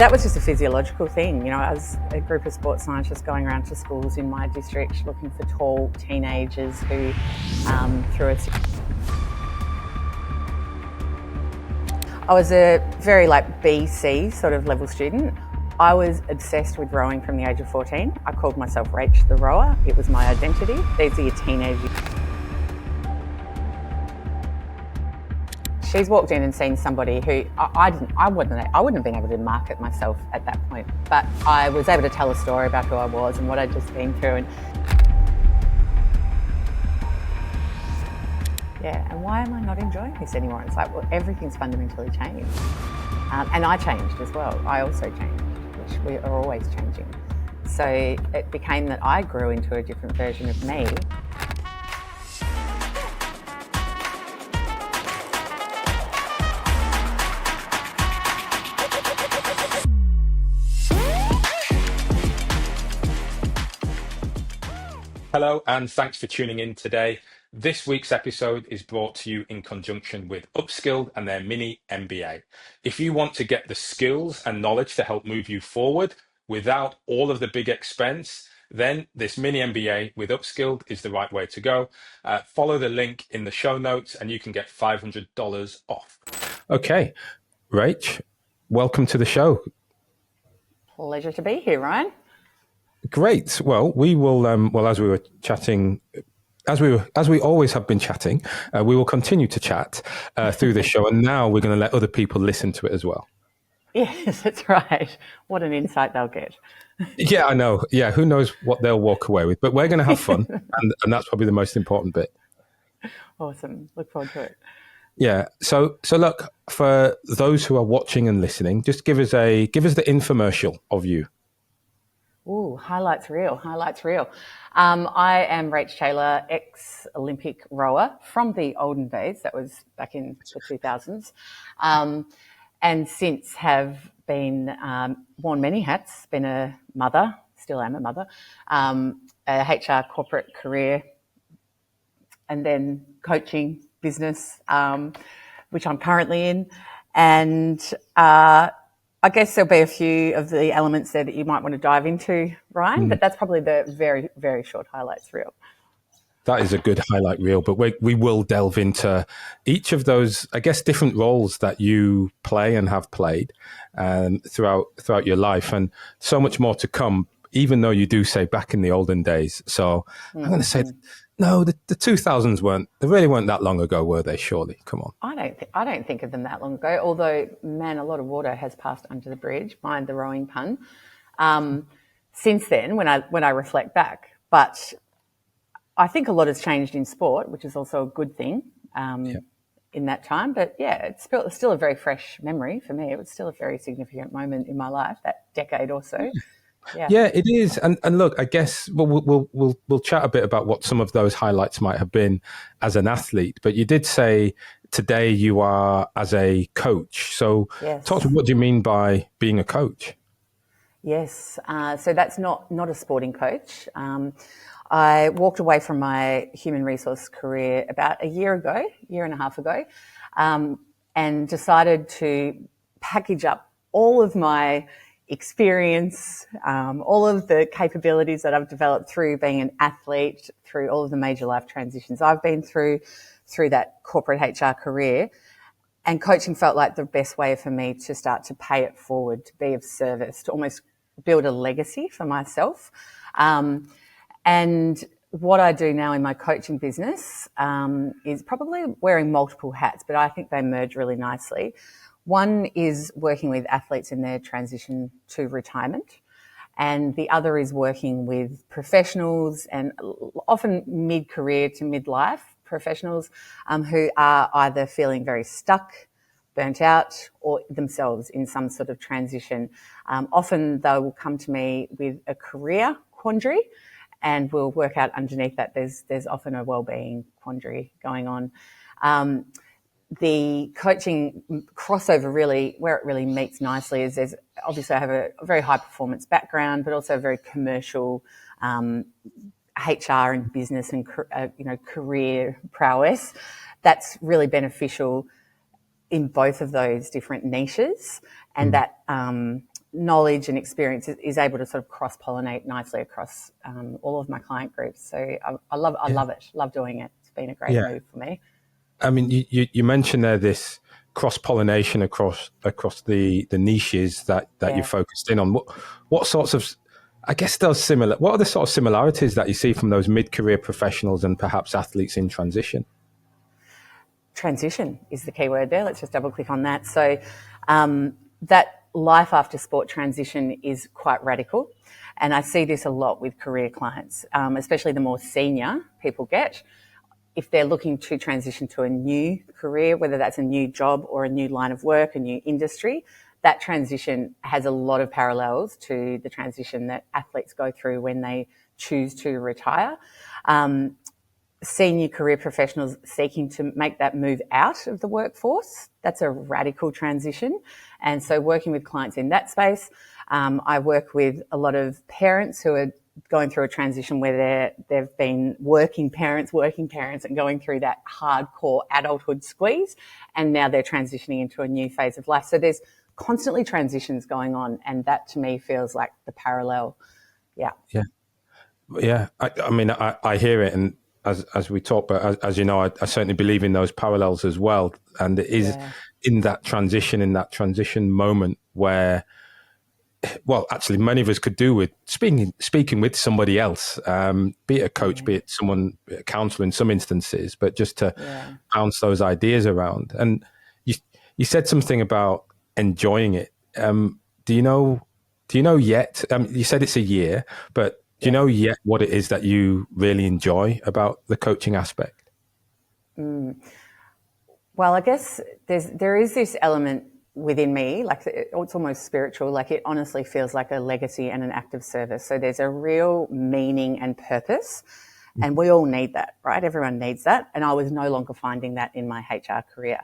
That was just a physiological thing. You know, as a group of sports scientists going around to schools in my district looking for tall teenagers who through I was a very BC sort of level student. I was obsessed with rowing from the age of 14. I called myself Rach the rower. It was my identity. These are your teenage years. She's walked in and seen somebody who I wouldn't have been able to market myself at that point, but I was able to tell a story about who I was and what I'd just been through. And yeah, and why am I not enjoying this anymore? It's like, well, everything's fundamentally changed. And I changed as well. I also changed, which we are always changing. So it became that I grew into a different version of me. Hello, and thanks for tuning in today. This week's episode is brought to you in conjunction with Upskilled and their mini MBA. If you want to get the skills and knowledge to help move you forward without all of the big expense, then this mini MBA with Upskilled is the right way to go. Follow the link in the show notes and you can get $500 off. Okay, Rach, welcome to the show. Pleasure to be here, Ryan. Great. Well, we will. As we were chatting, as we always have been chatting, we will continue to chat through this show, and now we're going to let other people listen to it as well. Yes, that's right. What an insight they'll get. Yeah, I know. Yeah, who knows what they'll walk away with? But we're going to have fun, and that's probably the most important bit. Awesome. Look forward to it. Yeah. So look, for those who are watching and listening, just give us the infomercial of you. Ooh, highlights reel. I am Rach Taylor, ex-Olympic rower from the olden days. That was back in the 2000s. And since have been worn many hats, been a mother, still am a mother, a HR corporate career, and then coaching business, which I'm currently in. And I guess there'll be a few of the elements there that you might want to dive into, Ryan, but that's probably the very, very short highlights reel. That is a good highlight reel, but we will delve into each of those, I guess, different roles that you play and have played throughout your life, and so much more to come, even though you do say back in the olden days. So I'm going to say, no, the 2000s really weren't that long ago, were they? Surely, come on. I don't think of them that long ago. Although, man, a lot of water has passed under the bridge. Mind the rowing pun. Since then, when I reflect back, but I think a lot has changed in sport, which is also a good thing in that time. But yeah, it's still a very fresh memory for me. It was still a very significant moment in my life, that decade or so. Yeah, it is. And look, I guess we'll chat a bit about what some of those highlights might have been as an athlete. But you did say today you are as a coach. So talk to me, what do you mean by being a coach? Yes. So that's not a sporting coach. I walked away from my human resource career about a year and a half ago, and decided to package up all of my experience, all of the capabilities that I've developed through being an athlete, through all of the major life transitions I've been through that corporate HR career. And coaching felt like the best way for me to start to pay it forward, to be of service, to almost build a legacy for myself. And what I do now in my coaching business is probably wearing multiple hats, but I think they merge really nicely. One is working with athletes in their transition to retirement, and the other is working with professionals, and often mid-career to midlife professionals who are either feeling very stuck, burnt out, or themselves in some sort of transition. Often they will come to me with a career quandary, and we'll work out underneath that there's often a wellbeing quandary going on. The coaching crossover really, where it really meets nicely is there's obviously I have a very high performance background, but also a very commercial HR and business and career prowess. That's really beneficial in both of those different niches, and that knowledge and experience is able to sort of cross-pollinate nicely across all of my client groups. So I love it. Love doing it. It's been a great move for me. I mean, you mentioned there this cross-pollination across the niches that you're focused in on. What sorts of, I guess, what are the sort of similarities that you see from those mid-career professionals and perhaps athletes in transition? Transition is the key word there. Let's just double click on that. So that life after sport transition is quite radical. And I see this a lot with career clients, especially the more senior people get. If they're looking to transition to a new career, whether that's a new job or a new line of work, a new industry, that transition has a lot of parallels to the transition that athletes go through when they choose to retire. Senior career professionals seeking to make that move out of the workforce, that's a radical transition. And so working with clients in that space, I work with a lot of parents who are going through a transition where they've been working parents and going through that hardcore adulthood squeeze, and now they're transitioning into a new phase of life. So there's constantly transitions going on, and that to me feels like the parallel. Yeah. I mean, I hear it, and as we talk, but as you know, I certainly believe in those parallels as well. And it is in that transition moment where, well, actually, many of us could do with speaking with somebody else, be it a coach, be it someone, a counsellor in some instances, but just to bounce those ideas around. And you said something about enjoying it. Do you know yet? You said it's a year, but do you know yet what it is that you really enjoy about the coaching aspect? Well, I guess there is this element within me, like it's almost spiritual, like it honestly feels like a legacy and an act of service. So there's a real meaning and purpose, and we all need that, right? Everyone needs that. And I was no longer finding that in my HR career.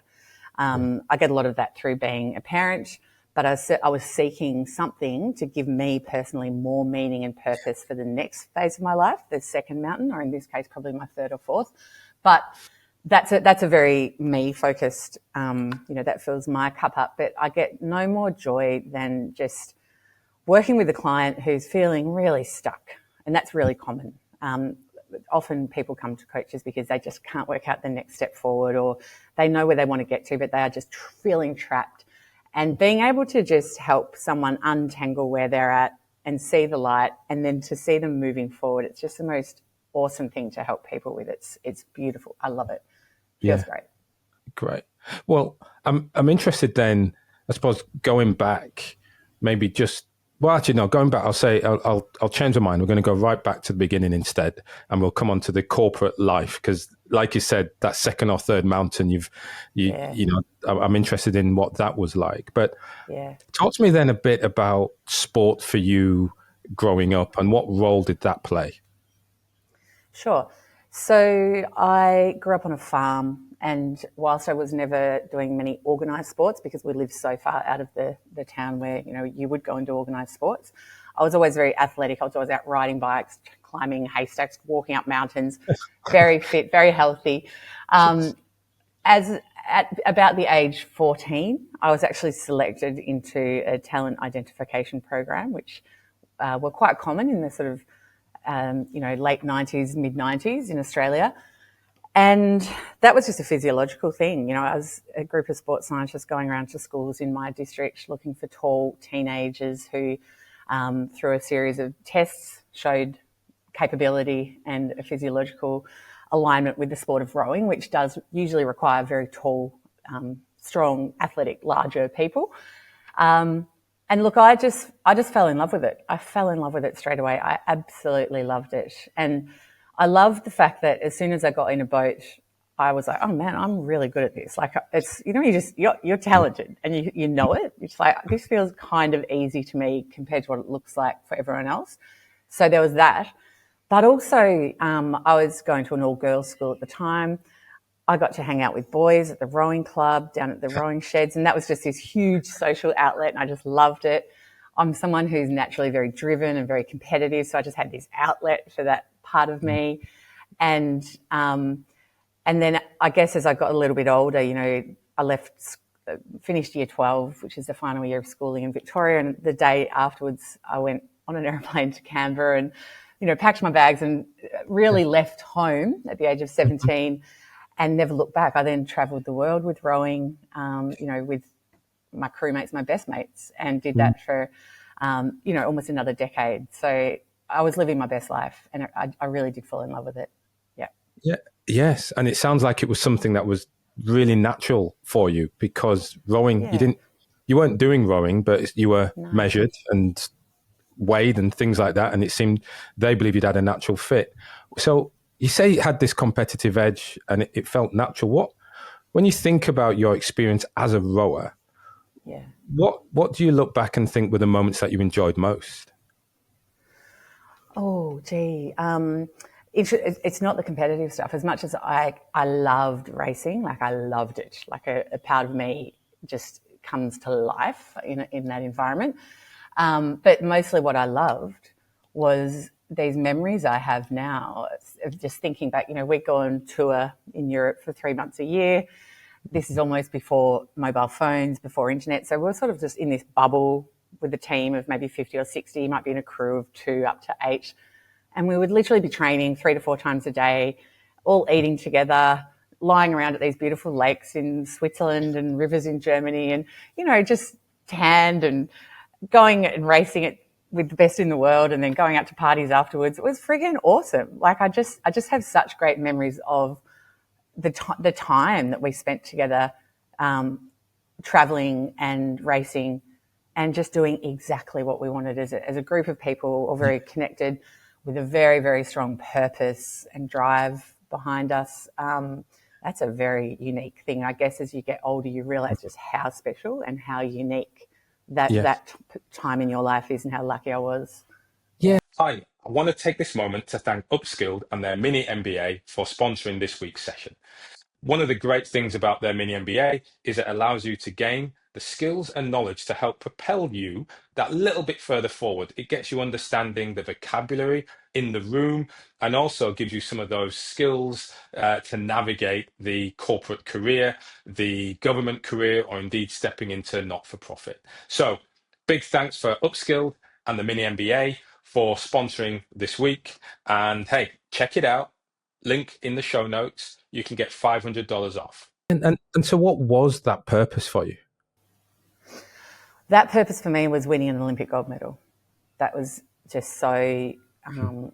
I get a lot of that through being a parent, but I was seeking something to give me personally more meaning and purpose for the next phase of my life, the second mountain, or in this case, probably my third or fourth. But that's a very me focused, that fills my cup up. But I get no more joy than just working with a client who's feeling really stuck. And that's really common. Often people come to coaches because they just can't work out the next step forward, or they know where they want to get to, but they are just feeling trapped. And being able to just help someone untangle where they're at and see the light, and then to see them moving forward, it's just the most awesome thing to help people with. It's beautiful. I love it. Feels great. Well, I'm interested then, I suppose, going back, maybe just, well, actually, no, going back, I'll change my mind. We're going to go right back to the beginning instead, and we'll come on to the corporate life, because like you said, that second or third mountain, I'm interested in what that was like. But talk to me then a bit about sport for you growing up, and what role did that play? Sure. So I grew up on a farm, and whilst I was never doing many organised sports because we lived so far out of the town where, you would go and do organised sports, I was always very athletic. I was always out riding bikes, climbing haystacks, walking up mountains, very fit, very healthy. At about the age 14, I was actually selected into a talent identification program, which were quite common in the sort of late 90s, mid 90s in Australia. And that was just a physiological thing. I was a group of sports scientists going around to schools in my district looking for tall teenagers who, through a series of tests, showed capability and a physiological alignment with the sport of rowing, which does usually require very tall, strong, athletic, larger people. And look, I just fell in love with it. I fell in love with it straight away. I absolutely loved it. And I loved the fact that as soon as I got in a boat, I was like, oh man, I'm really good at this. Like it's, you're talented and you know it. It's like, this feels kind of easy to me compared to what it looks like for everyone else. So there was that. But also, I was going to an all-girls school at the time. I got to hang out with boys at the rowing club, down at the rowing sheds, and that was just this huge social outlet, and I just loved it. I'm someone who's naturally very driven and very competitive, so I just had this outlet for that part of me. And then I guess as I got a little bit older, I left finished year 12, which is the final year of schooling in Victoria. And the day afterwards, I went on an airplane to Canberra and, packed my bags and really left home at the age of 17 and never looked back. I then travelled the world with rowing, with my crewmates, my best mates, and did that for, almost another decade. So I was living my best life, and I really did fall in love with it. Yeah. Yeah. Yes. And it sounds like it was something that was really natural for you, because rowing, you weren't doing rowing, but you were measured and weighed and things like that. And it seemed they believed you'd had a natural fit. So you say it had this competitive edge and it felt natural. When you think about your experience as a rower, what do you look back and think were the moments that you enjoyed most? Oh, gee. It's not the competitive stuff. As much as I loved racing, like I loved it, like a part of me just comes to life in that environment. But mostly what I loved was these memories I have now of just thinking back. We'd go on tour in Europe for 3 months a year. This is almost before mobile phones, before internet. So we're sort of just in this bubble with a team of maybe 50 or 60, you might be in a crew of 2 up to 8. And we would literally be training 3 to 4 times a day, all eating together, lying around at these beautiful lakes in Switzerland and rivers in Germany and, just tanned and going and racing it with the best in the world and then going out to parties afterwards. It was friggin' awesome. Like I just have such great memories of the time that we spent together, traveling and racing and just doing exactly what we wanted as a group of people, all very connected with a very, very strong purpose and drive behind us. That's a very unique thing. I guess as you get older, you realize just how special and how unique that time in your life is and how lucky I was. Yeah. Hi, I want to take this moment to thank Upskilled and their mini MBA for sponsoring this week's session. One of the great things about their mini MBA is it allows you to gain the skills and knowledge to help propel you that little bit further forward. It gets you understanding the vocabulary in the room and also gives you some of those skills to navigate the corporate career, the government career, or indeed stepping into not-for-profit. So big thanks for Upskilled and the mini MBA for sponsoring this week. And hey, check it out. Link in the show notes. You can get $500 off. And so what was that purpose for you? That purpose for me was winning an Olympic gold medal. That was just so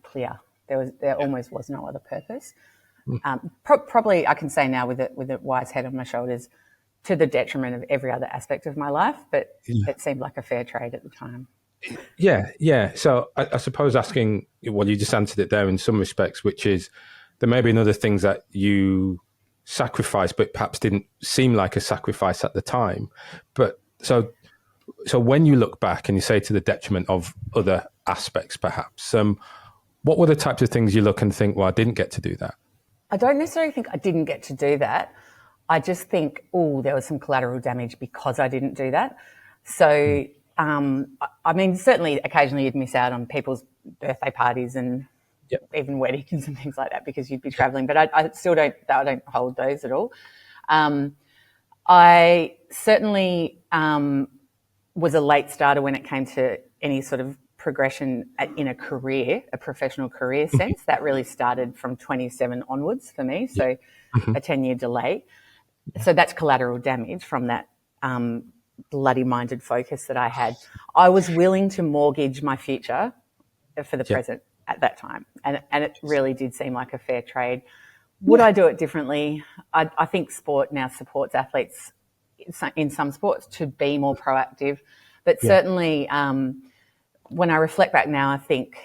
clear. There almost was no other purpose. Probably I can say now with a wise head on my shoulders, to the detriment of every other aspect of my life, but it seemed like a fair trade at the time. Yeah. So I suppose asking, well, you just answered it there in some respects, which is there may be another things that you sacrificed, but perhaps didn't seem like a sacrifice at the time. But so when you look back and you say to the detriment of other aspects, perhaps, what were the types of things you look and think, well, I didn't get to do that? I don't necessarily think I didn't get to do that. I just think, there was some collateral damage because I didn't do that. So, I mean, certainly occasionally you'd miss out on people's birthday parties and even weddings and things like that because you'd be traveling, but I still don't hold those at all. I certainly was a late starter when it came to any sort of progression in a career, a professional career sense. That really started from 27 onwards for me, so a 10-year delay. So that's collateral damage from that bloody-minded focus that I had. I was willing to mortgage my future for the present at that time, and it really did seem like a fair trade. Would I do it differently? I think sport now supports athletes in some sports to be more proactive, but certainly when I reflect back now, I think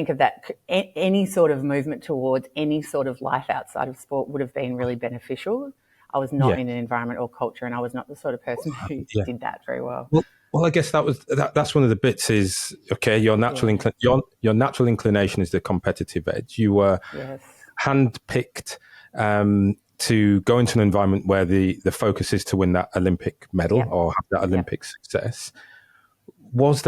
of that any sort of movement towards any sort of life outside of sport would have been really beneficial. I was not in an environment or culture, and I was not the sort of person who did that very well. Well, I guess that's one of the bits is, okay, your natural inclination is the competitive edge. You were handpicked to go into an environment where the focus is to win that Olympic medal or have that Olympic success. What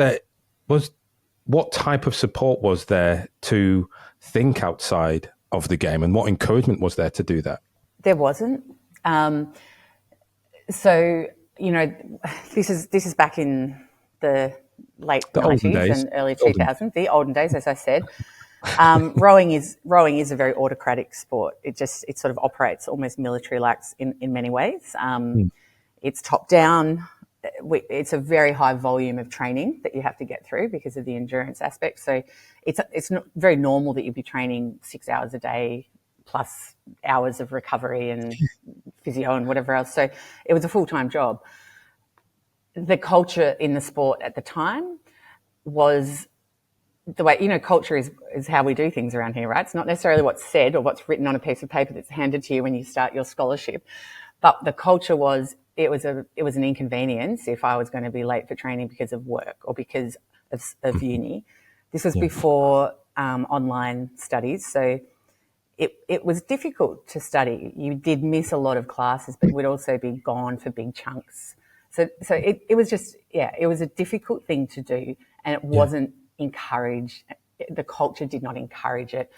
type of support was there to think outside of the game, and what encouragement was there to do that? There wasn't. So you know, this is back in the late The olden 90s days. and early 2000s, the olden days, as I said. Rowing is a very autocratic sport. It sort of operates almost military-like in many ways. It's top down. It's a very high volume of training that you have to get through because of the endurance aspect. So it's not very normal that you'd be training 6 hours a day plus hours of recovery and physio and whatever else. So it was a full-time job. The culture in the sport at the time was the way, culture is how we do things around here, right? It's not necessarily what's said or what's written on a piece of paper that's handed to you when you start your scholarship. But the culture was, it was an inconvenience if I was going to be late for training because of work or because of uni. This was before online studies. So it was difficult to study. You did miss a lot of classes, but would also be gone for big chunks. So it was just, it was a difficult thing to do, and it wasn't encouraged. The culture did not encourage it.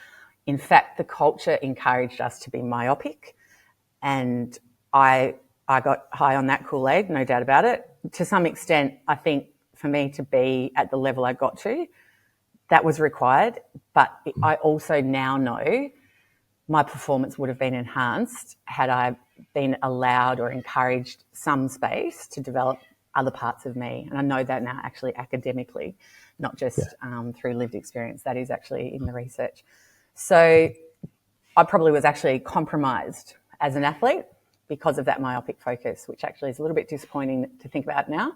In fact, the culture encouraged us to be myopic, and I got high on that Kool-Aid, no doubt about it. To some extent, I think for me to be at the level I got to, that was required. But I also now know my performance would have been enhanced had I been allowed or encouraged some space to develop other parts of me. And I know that now actually academically, not just through lived experience. That is actually in the research. So I probably was actually compromised as an athlete because of that myopic focus, which actually is a little bit disappointing to think about now.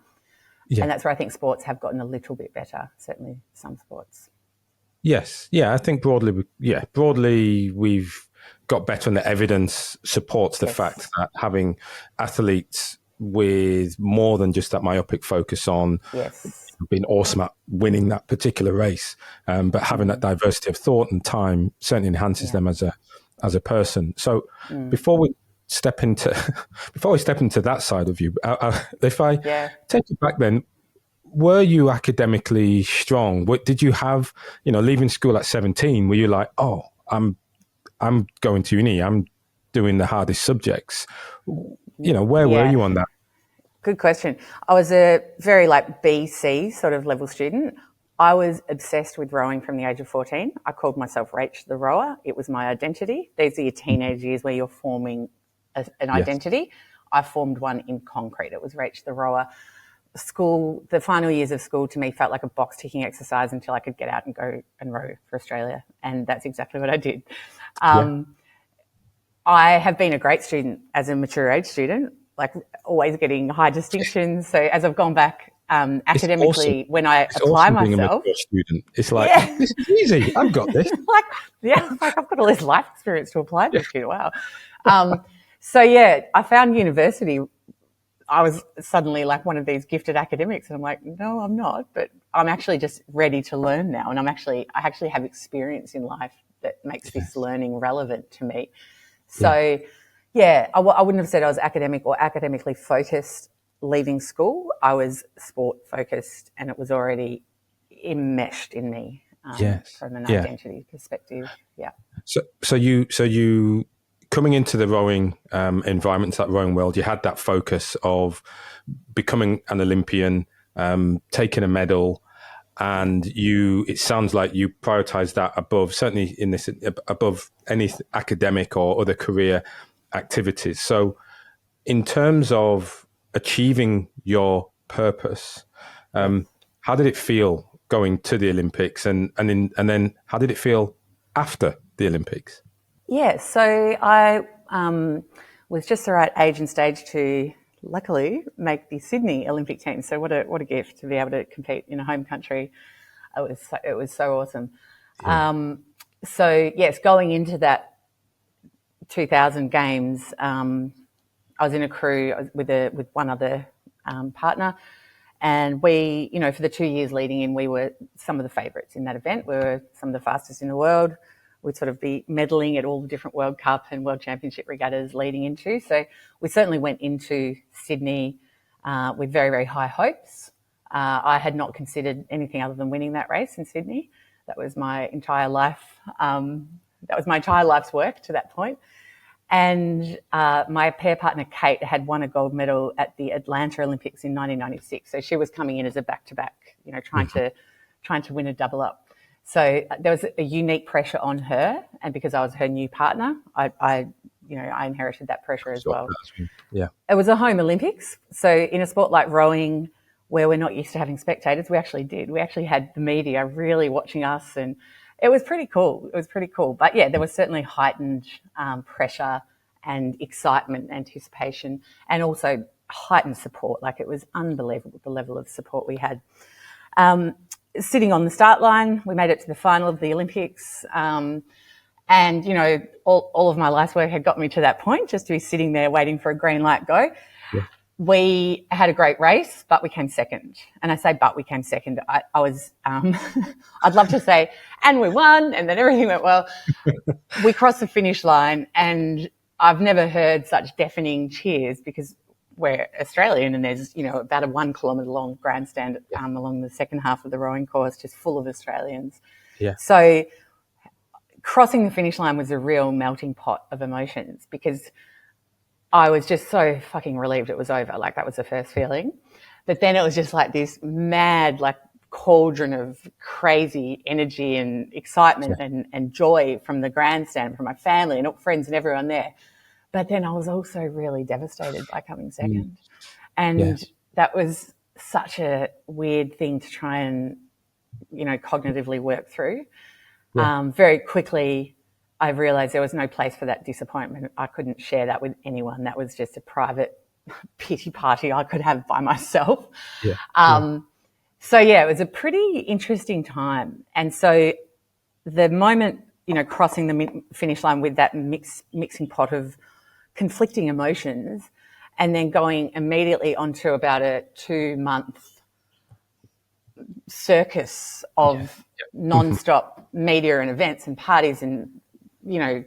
Yeah. And that's where I think sports have gotten a little bit better, certainly some sports. Yes. Yeah, I think broadly we've got better, and the evidence supports the fact that having athletes with more than just that myopic focus on being awesome at winning that particular race, but having that diversity of thought and time certainly enhances them as a person. So before we step into that side of you, if I take it back then, were you academically strong? What did you have, leaving school at 17, were you like, oh, I'm going to uni, I'm doing the hardest subjects? Where were you on that? Good question. I was a very BC sort of level student. I was obsessed with rowing from the age of 14. I called myself Rach the rower. It was my identity. These are your teenage years where you're forming an identity. I formed one in concrete. It was Rach the rower. School, the final years of school to me felt like a box ticking exercise until I could get out and go and row for Australia. And that's exactly what I did. I have been a great student as a mature age student, always getting high distinctions. So as I've gone back academically, awesome. When I apply myself, being a mature student, it's like, this is easy. I've got this. I've got all this life experience to apply this to. Wow. I found university. I was suddenly like one of these gifted academics, and I'm like, no, I'm not, but I'm actually just ready to learn now. And I actually have experience in life that makes this learning relevant to me. So I wouldn't have said I was academic or academically focused leaving school. I was sport focused, and it was already enmeshed in me from an identity perspective. Yeah. So you coming into the rowing environment, that rowing world, you had that focus of becoming an Olympian, taking a medal, and it sounds like you prioritized that above any academic or other career activities. So in terms of achieving your purpose, how did it feel going to the Olympics, and then how did it feel after the Olympics? Yeah, so I was just the right age and stage to, luckily, make the Sydney Olympic team. So what a gift to be able to compete in a home country. It was so awesome. Yeah. Going into that 2000 games, I was in a crew with one other partner, and we, for the 2 years leading in, we were some of the favourites in that event. We were some of the fastest in the world. We'd sort of be medaling at all the different World Cup and World Championship regattas leading into. So we certainly went into Sydney with very, very high hopes. I had not considered anything other than winning that race in Sydney. That was my entire life. That was my entire life's work to that point. And my pair partner, Kate, had won a gold medal at the Atlanta Olympics in 1996. So she was coming in as a back-to-back, trying to win a double up. So there was a unique pressure on her. And because I was her new partner, I inherited that pressure as well. Yeah. It was a home Olympics. So in a sport like rowing, where we're not used to having spectators, we actually did. We actually had the media really watching us, and it was pretty cool. But yeah, there was certainly heightened pressure and excitement, anticipation, and also heightened support. Like, it was unbelievable, the level of support we had. Sitting on the start line, we made it to the final of the Olympics. And, all of my life's work had got me to that point, just to be sitting there waiting for a green light go. Yeah. We had a great race, but we came second. And I say, but we came second. I was, I'd love to say, and we won, and then everything went well. We crossed the finish line, and I've never heard such deafening cheers, because we're Australian, and there's, about a 1 kilometre long grandstand along the second half of the rowing course, just full of Australians. Yeah. So crossing the finish line was a real melting pot of emotions, because I was just so fucking relieved it was over. Like, that was the first feeling. But then it was just like this mad, like, cauldron of crazy energy and excitement and joy from the grandstand, from my family and friends and everyone there. But then I was also really devastated by coming second. And that was such a weird thing to try and, cognitively work through. Very quickly, I realised there was no place for that disappointment. I couldn't share that with anyone. That was just a private pity party I could have by myself. So, it was a pretty interesting time. And so the moment, crossing the finish line with that mixing pot of conflicting emotions, and then going immediately onto about a 2-month circus of non-stop media and events and parties and,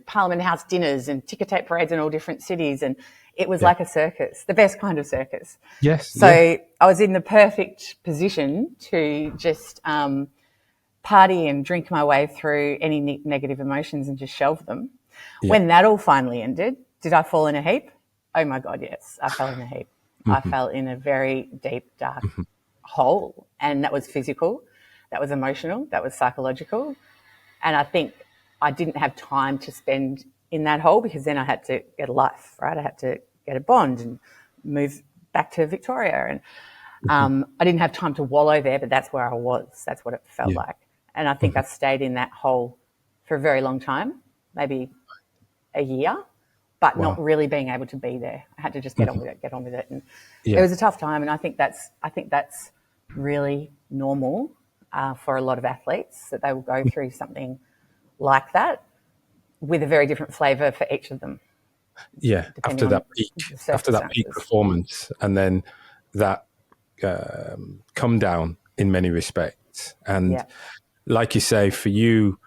Parliament House dinners and ticker tape parades in all different cities. And it was like a circus, the best kind of circus. Yes. So I was in the perfect position to just party and drink my way through any negative emotions and just shelve them. Yeah. When that all finally ended, did I fall in a heap? Oh my God, yes, I fell in a heap. I fell in a very deep, dark hole. And that was physical, that was emotional, that was psychological. And I think I didn't have time to spend in that hole, because then I had to get a life, right? I had to get a bond and move back to Victoria. And I didn't have time to wallow there, but that's where I was. That's what it felt like. And I think I stayed in that hole for a very long time, maybe a year, but not really being able to be there. I had to just get on with it. And it was a tough time. And I think that's really normal for a lot of athletes, that they will go through something like that, with a very different flavour for each of them. Yeah, after that peak performance, and then that come down in many respects. And like you say, for you,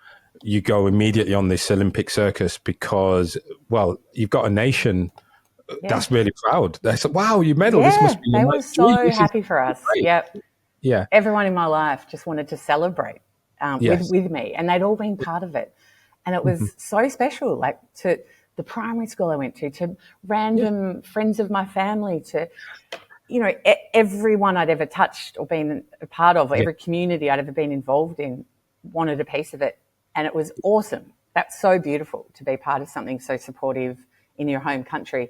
you go immediately on this Olympic circus because, well, you've got a nation that's really proud. They said, wow, you medal. This must be they were so happy for us. Yeah. Everyone in my life just wanted to celebrate with me, and they'd all been part of it. And it was so special, like, to the primary school I went to random friends of my family, to, everyone I'd ever touched or been a part of, or every community I'd ever been involved in wanted a piece of it. And it was awesome. That's so beautiful, to be part of something so supportive in your home country.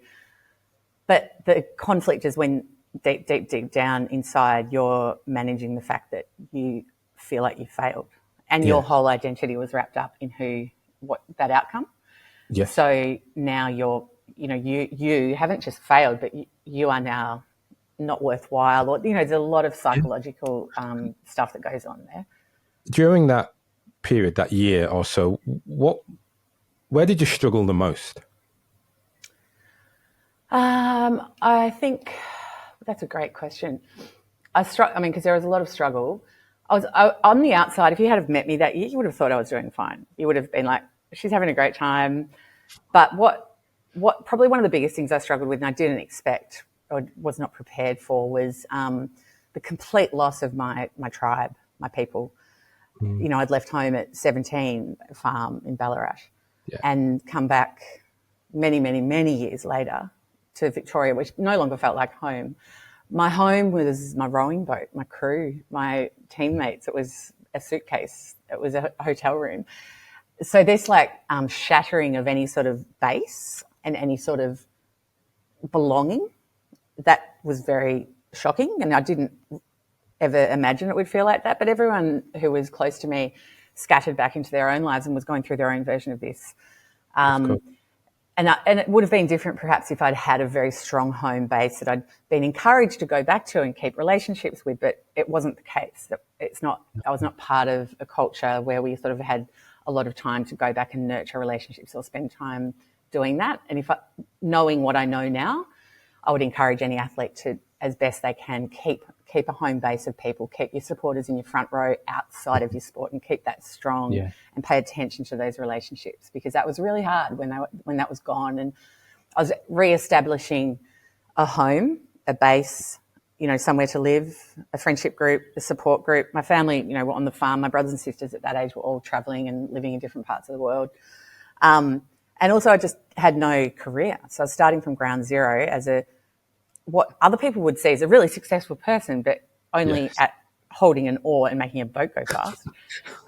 But the conflict is when deep down inside, you're managing the fact that you feel like you failed, and your whole identity was wrapped up in what that outcome. Yes. So now you haven't just failed, but you are now not worthwhile, or, there's a lot of psychological stuff that goes on there. During that period, that year or so, where did you struggle the most? I think that's a great question. Because there was a lot of struggle. On the outside, if you had met me that year, you would have thought I was doing fine. You would have been like, she's having a great time. But what probably one of the biggest things I struggled with, and I didn't expect or was not prepared for, was the complete loss of my tribe, my people. I'd left home at 17, a farm in Ballarat, and come back many, many, many years later to Victoria, which no longer felt like home. My home was my rowing boat, my crew, my teammates. It was a suitcase. It was a hotel room. So this like shattering of any sort of base and any sort of belonging, that was very shocking. And I didn't ever imagine it would feel like that. But everyone who was close to me scattered back into their own lives and was going through their own version of this. And it would have been different perhaps if I'd had a very strong home base that I'd been encouraged to go back to and keep relationships with, but it wasn't the case. I was not part of a culture where we sort of had a lot of time to go back and nurture relationships or spend time doing that. And knowing what I know now, I would encourage any athlete to, as best they can, keep a home base of people, keep your supporters in your front row outside of your sport, and keep that strong and pay attention to those relationships, because that was really hard when that was gone. And I was re-establishing a home, a base, somewhere to live, a friendship group, a support group. My family, were on the farm. My brothers and sisters at that age were all traveling and living in different parts of the world. And also I just had no career. So I was starting from ground zero as what other people would see as a really successful person, but only at holding an oar and making a boat go fast.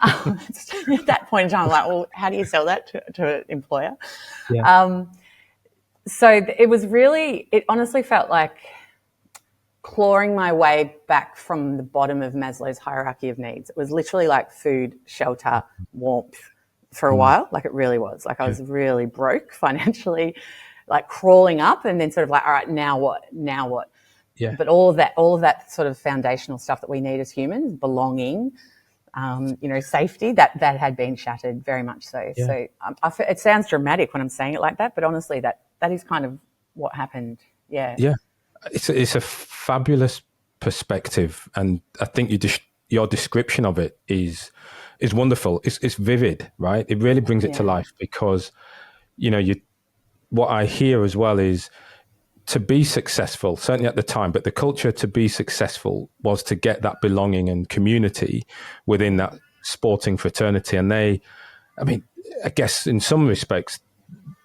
At that point in time, I'm like, well, how do you sell that to an employer? Yeah. So it honestly felt like clawing my way back from the bottom of Maslow's hierarchy of needs. It was literally like food, shelter, warmth for a while. Like it really was. Like I was really broke financially, like crawling up, and then sort of like, all right, now what? Yeah. But all of that sort of foundational stuff that we need as humans, belonging, safety, that had been shattered very much so. Yeah. So it sounds dramatic when I'm saying it like that, but honestly, that is kind of what happened. Yeah. Yeah. It's a fabulous perspective, and I think your description of it is wonderful. It's vivid, right? It really brings it to life, because what I hear as well is, to be successful, certainly at the time, but the culture to be successful was to get that belonging and community within that sporting fraternity. And I guess in some respects,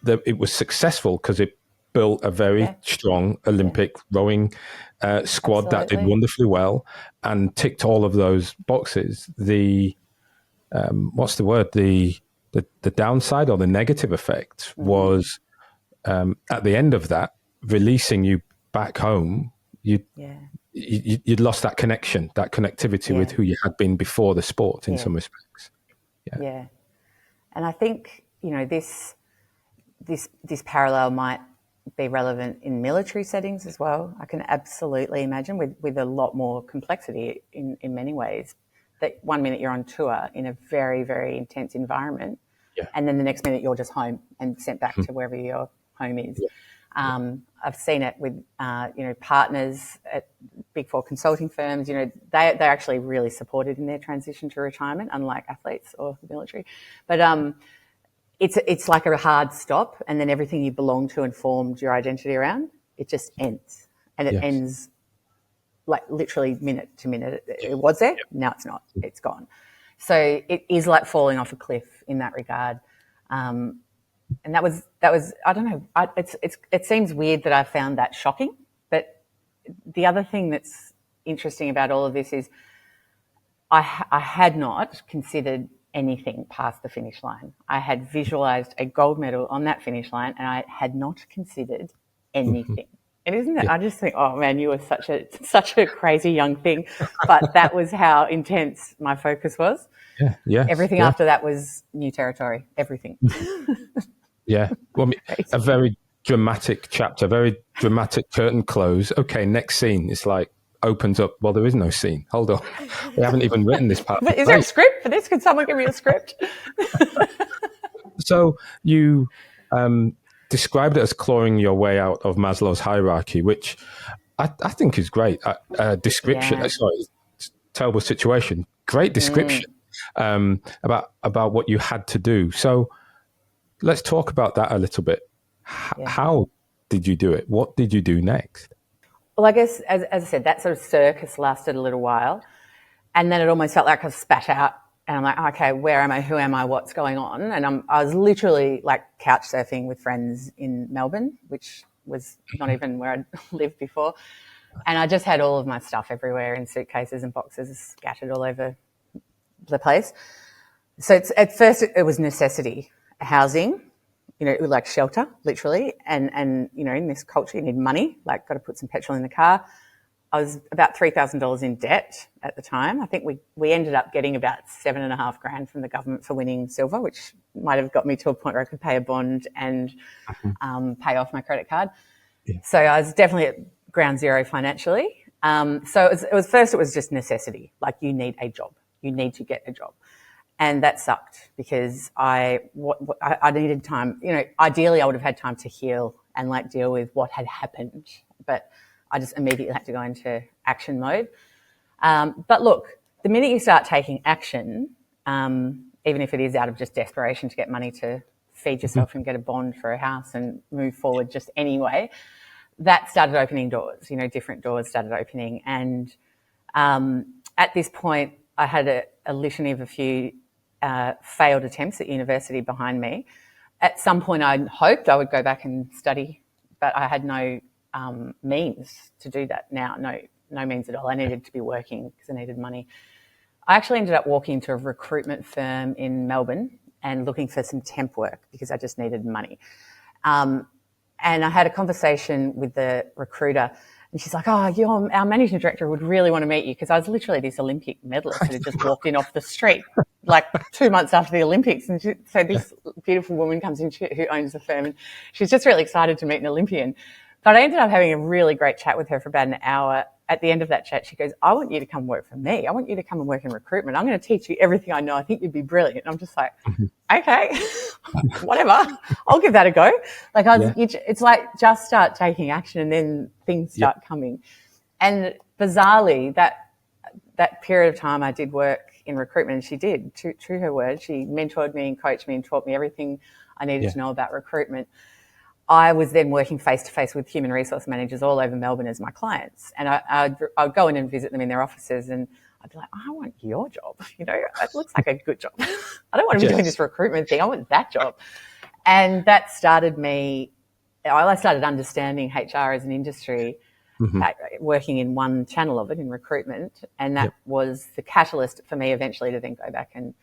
it was successful because it built a very strong Olympic rowing squad. Absolutely. That did wonderfully well and ticked all of those boxes. What's the word? The downside or the negative effect was at the end of that, releasing you back home, you'd lost that connection, that connectivity with who you had been before the sport in some respects. Yeah. And I think, this parallel might be relevant in military settings as well. I can absolutely imagine with a lot more complexity in many ways, that 1 minute you're on tour in a very, very intense environment, and then the next minute you're just home and sent back to wherever your home is. I've seen it with, partners at Big Four consulting firms. They're actually really supported in their transition to retirement, unlike athletes or the military. But it's like a hard stop, and then everything you belong to and formed your identity around, it just ends. And it ends like literally minute to minute. It was there, now it's not. It's gone. So it is like falling off a cliff in that regard. And that was I don't know. It seems weird that I found that shocking, but the other thing that's interesting about all of this is I had not considered anything past the finish line. I had visualized a gold medal on that finish line, and I had not considered anything. And isn't it? I just think, oh man, you were such a crazy young thing, but that was how intense my focus was. Yeah. Everything after that was new territory. Everything. Yeah. Well, a very dramatic chapter, very dramatic curtain close. Okay, next scene. It's like opens up. Well, there is no scene. Hold on. We haven't even written this part. But is there a script for this? Can someone give me a script? So you described it as clawing your way out of Maslow's hierarchy, which I think is great. Description. Sorry, terrible situation. Great description about what you had to do. So let's talk about that a little bit. How did you do it? What did you do next? Well, I guess, as I said, that sort of circus lasted a little while. And then it almost felt like I spat out And I'm like, okay, where am I? Who am I? What's going on? And I was literally like couch surfing with friends in Melbourne, which was not even where I'd lived before. And I just had all of my stuff everywhere in suitcases and boxes scattered all over the place. So at first it was necessity, housing, like shelter, literally. And in this culture, you need money, like got to put some petrol in the car. I was about $3,000 in debt at the time. I think we ended up getting about $7,500 from the government for winning silver, which might have got me to a point where I could pay a bond and pay off my credit card. Yeah. So I was definitely at ground zero financially. So it was just necessity. Like, you need a job. You need to get a job. And that sucked because I needed time. Ideally I would have had time to heal and like deal with what had happened, but I just immediately had to go into action mode. But look, the minute you start taking action, even if it is out of just desperation to get money to feed yourself and get a bond for a house and move forward just anyway, that started opening doors, different doors started opening. And at this point, I had a litany of a few failed attempts at university behind me. At some point, I hoped I would go back and study, but I had no means to do that now. No means at all. I needed to be working because I needed money. I actually ended up walking into a recruitment firm in Melbourne and looking for some temp work because I just needed money. And I had a conversation with the recruiter, and she's like, "Oh, our managing director would really want to meet you," because I was literally this Olympic medalist that had just walked in off the street like 2 months after the Olympics. And so this beautiful woman comes in who owns the firm, and she's just really excited to meet an Olympian. But I ended up having a really great chat with her for about an hour. At the end of that chat, she goes, "I want you to come work for me. I want you to come and work in recruitment. I'm going to teach you everything I know. I think you'd be brilliant." And I'm just like, okay, whatever. I'll give that a go. Like it's like just start taking action and then things start coming. And bizarrely, that period of time I did work in recruitment, and she did, true her word. She mentored me and coached me and taught me everything I needed to know about recruitment. I was then working face-to-face with human resource managers all over Melbourne as my clients. And I'd go in and visit them in their offices, and I'd be like, "I want your job. It looks like a good job. I don't want to be doing this recruitment thing. I want that job." And that started me, I started understanding HR as an industry, working in one channel of it, in recruitment. And that was the catalyst for me eventually to then go back and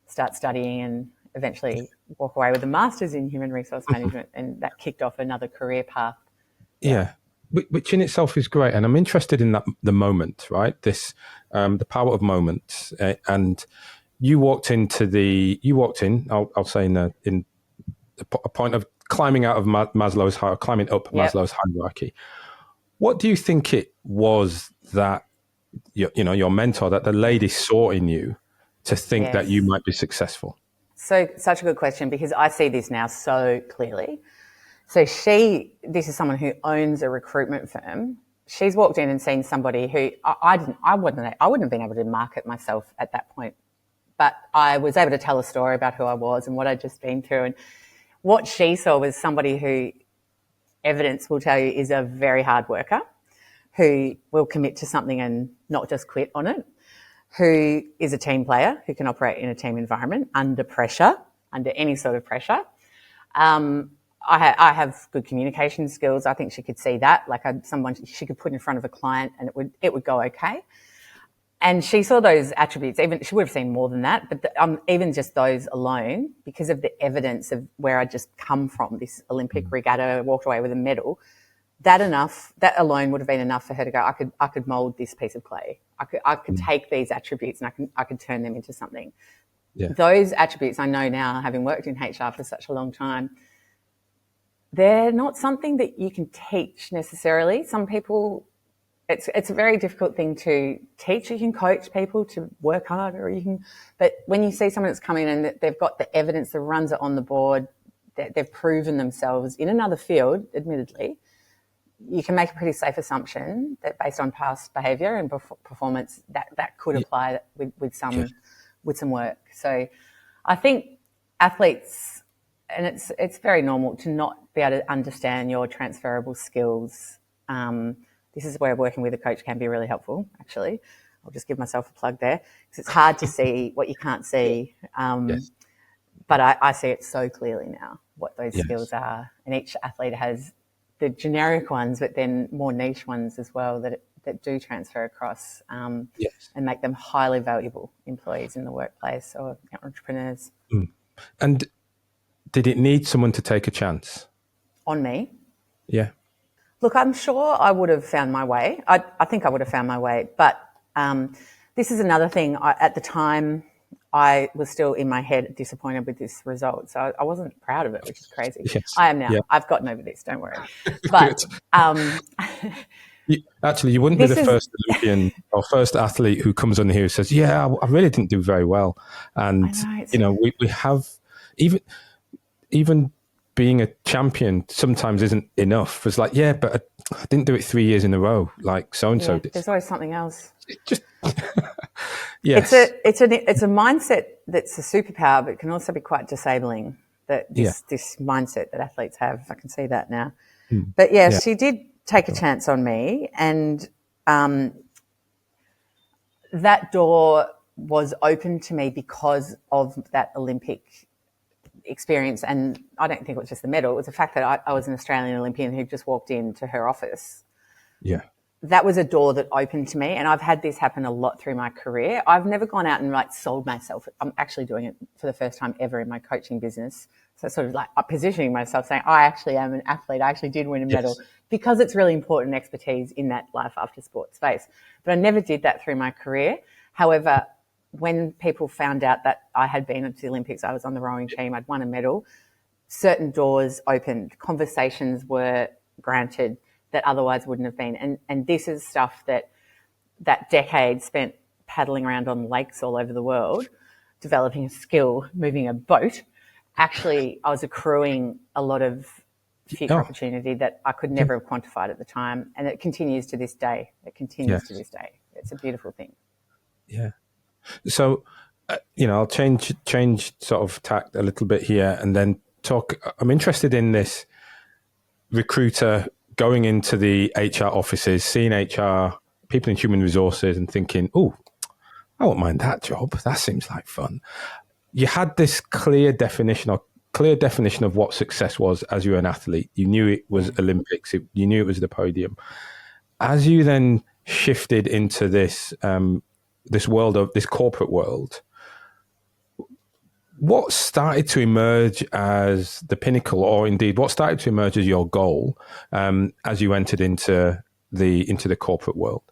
start studying and eventually walk away with a master's in human resource management, and that kicked off another career path. Yeah. Which in itself is great. And I'm interested in the moment, right? This, the power of moments. And you walked in, I'll say in a point of climbing out of Maslow's hierarchy, climbing up Maslow's hierarchy. What do you think it was that, your mentor, that the lady saw in you to think that you might be successful? So such a good question, because I see this now so clearly. So this is someone who owns a recruitment firm. She's walked in and seen somebody who I wouldn't have been able to market myself at that point, but I was able to tell a story about who I was and what I'd just been through. And what she saw was somebody who, evidence will tell you, is a very hard worker, who will commit to something and not just quit on it, who is a team player, who can operate in a team environment under pressure, under any sort of pressure. I have good communication skills. I think she could see that, like someone she could put in front of a client and it would go okay. And she saw those attributes. Even she would have seen more than that, but even just those alone, because of the evidence of where I just come from, this Olympic regatta, walked away with a medal. That alone would have been enough for her to go, I could mold this piece of clay. I could take these attributes and I could turn them into something. Yeah. Those attributes I know now, having worked in HR for such a long time, they're not something that you can teach necessarily. Some people, it's a very difficult thing to teach. You can coach people to work harder, but when you see someone that's coming in and they've got the evidence that runs it on the board, that they've proven themselves in another field, admittedly, you can make a pretty safe assumption that based on past behaviour and performance, that could apply with some work. So I think athletes, and it's very normal to not be able to understand your transferable skills. This is where working with a coach can be really helpful, actually. I'll just give myself a plug there, because it's hard to see what you can't see. Yes. But I see it so clearly now, what those Yes. skills are. And each athlete has the generic ones, but then more niche ones as well that do transfer across Yes. and make them highly valuable employees in the workplace or entrepreneurs. And did it need someone to take a chance? On me? Yeah. Look, I'm sure I would have found my way. I think I would have found my way. But this is another thing. At the time, I was still in my head disappointed with this result. So I wasn't proud of it, which is crazy. Yes. I am now. Yeah. I've gotten over this, don't worry. But you wouldn't be the first Olympian or first athlete who comes on here who says, yeah, I really didn't do very well. And, we have, even being a champion sometimes isn't enough. It's like, yeah, but I didn't do it 3 years in a row, like so-and-so did. There's always something else. Just yes. It's a mindset that's a superpower, but it can also be quite disabling. This mindset that athletes have, I can see that now. But she did take a chance on me, and that door was open to me because of that Olympic experience. And I don't think it was just the medal; it was the fact that I was an Australian Olympian who just walked into her office. Yeah. That was a door that opened to me, and I've had this happen a lot through my career. I've never gone out and sold myself. I'm actually doing it for the first time ever in my coaching business. So sort of like positioning myself, saying I actually am an athlete. I actually did win a medal, because it's really important expertise in that life after sport space. But I never did that through my career. However, when people found out that I had been at the Olympics, I was on the rowing team, I'd won a medal, certain doors opened, conversations were granted that otherwise wouldn't have been. And this is stuff that decade spent paddling around on lakes all over the world, developing a skill, moving a boat. Actually, I was accruing a lot of future opportunity that I could never have quantified at the time. And it continues to this day. It's a beautiful thing. Yeah. So, I'll change sort of tact a little bit here and then talk. I'm interested in this recruiter going into the HR offices, seeing HR, people in human resources and thinking, oh, I won't mind that job. That seems like fun. You had this clear definition of what success was as you were an athlete. You knew it was Olympics. You knew it was the podium. As you then shifted into this world of this corporate world, what started to emerge as the pinnacle, or indeed what started to emerge as your goal as you entered into the corporate world?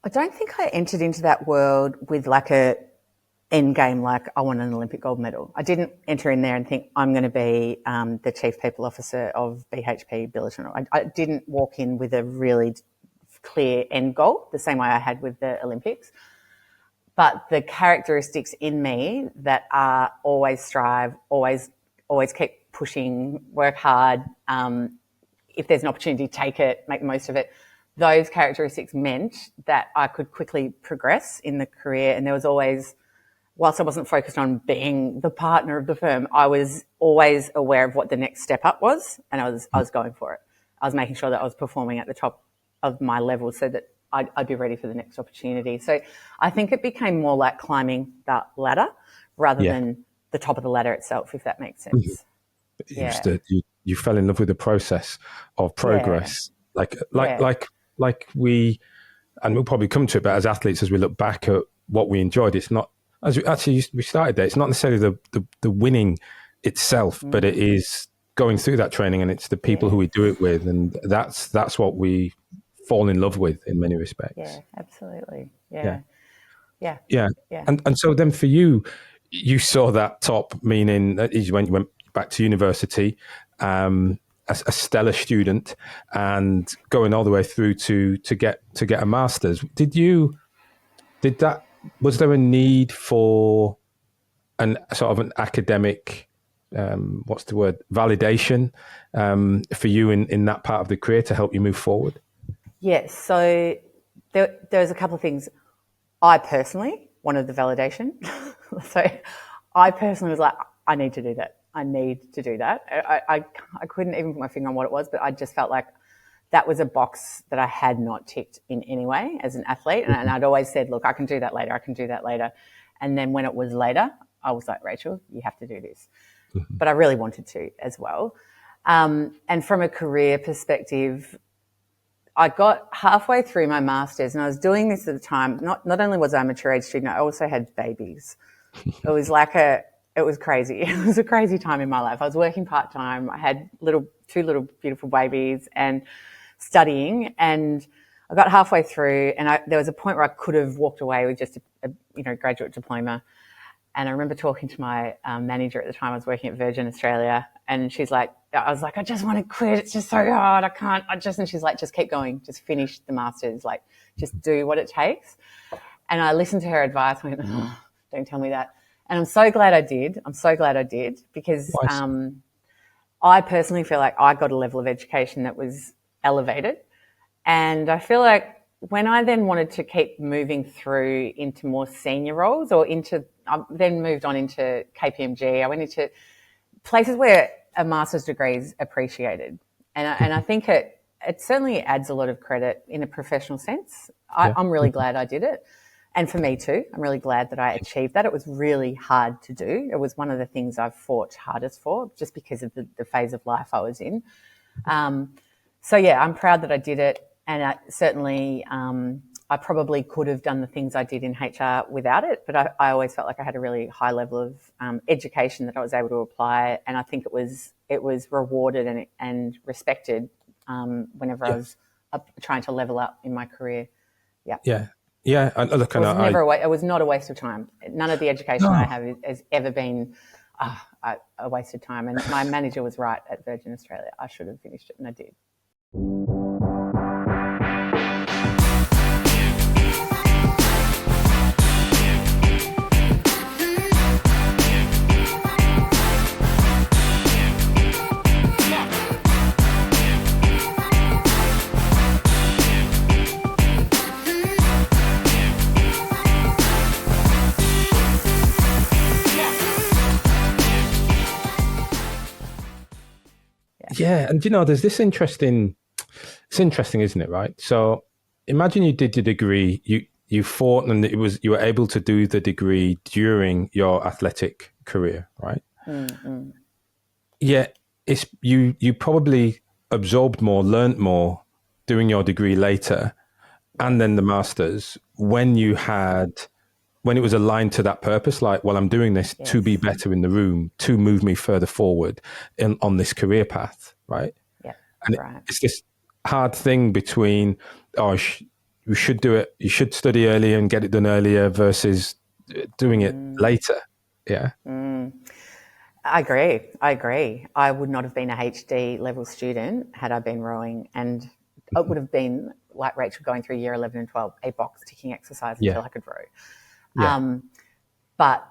I don't think I entered into that world with like a end game, like I want an Olympic gold medal. I didn't enter in there and think I'm going to be the chief people officer of BHP Billiton. I didn't walk in with a really clear end goal, the same way I had with the Olympics. But the characteristics in me that are always strive, always keep pushing, work hard. If there's an opportunity, take it, make the most of it. Those characteristics meant that I could quickly progress in the career. And there was always, whilst I wasn't focused on being the partner of the firm, I was always aware of what the next step up was, and I was going for it. I was making sure that I was performing at the top of my level so that I'd be ready for the next opportunity. So I think it became more like climbing that ladder rather than the top of the ladder itself, if that makes sense. You fell in love with the process of progress, like we, and we'll probably come to it, but as athletes, as we look back at what we enjoyed, it's not, as we started there, it's not necessarily the winning itself, but it is going through that training, and it's the people who we do it with, and that's what we fall in love with in many respects. Yeah, absolutely. Yeah. And so then for you, you saw that top, meaning that you went back to university, as a stellar student, and going all the way through to get a master's. Was there a need for an sort of an academic, validation for you in that part of the career to help you move forward? Yes. So there's a couple of things. I personally wanted the validation. So I personally was like, I need to do that. I couldn't even put my finger on what it was, but I just felt like that was a box that I had not ticked in any way as an athlete. And I'd always said, look, I can do that later. I can do that later. And then when it was later, I was like, Rachel, you have to do this. But I really wanted to as well. And from a career perspective, I got halfway through my master's, and I was doing this at the time. Not only was I a mature age student, I also had babies. It was crazy. It was a crazy time in my life. I was working part-time. I had two little beautiful babies and studying, and I got halfway through, and there was a point where I could have walked away with just a graduate diploma. And I remember talking to my manager at the time. I was working at Virgin Australia, and I was like, I just want to quit. It's just so hard. And she's like, just keep going. Just finish the master's. Like, just do what it takes. And I listened to her advice. I went, oh, don't tell me that. And I'm so glad I did. Because I personally feel like I got a level of education that was elevated. And I feel like when I then wanted to keep moving through into more senior roles, I then moved on into KPMG. I went into places where a master's degree is appreciated. And I think it certainly adds a lot of credit in a professional sense. I'm really glad I did it. And for me too, I'm really glad that I achieved that. It was really hard to do. It was one of the things I've fought hardest for, just because of the phase of life I was in. So yeah, I'm proud that I did it. And I probably could have done the things I did in HR without it, but I always felt like I had a really high level of education that I was able to apply, and I think it was rewarded and respected whenever I was trying to level up in my career. Yeah. It was not a waste of time. None of the education I have has ever been a waste of time. And my manager was right at Virgin Australia. I should have finished it, and I did. Yeah, and there's this interesting. It's interesting, isn't it? Right. So imagine you did your degree, you fought, and you were able to do the degree during your athletic career, right? Mm-hmm. Yeah, you probably absorbed more, learned more doing your degree later, and then the masters when it was aligned to that purpose, like, well, I'm doing this to be better in the room, to move me further forward on this career path, right? Yeah, and it's this hard thing between, you should do it, you should study earlier and get it done earlier versus doing it later. Yeah. I agree. I would not have been a HD level student had I been rowing, and it would have been like Rachel going through year 11 and 12, a box ticking exercise until I could row. Yeah. But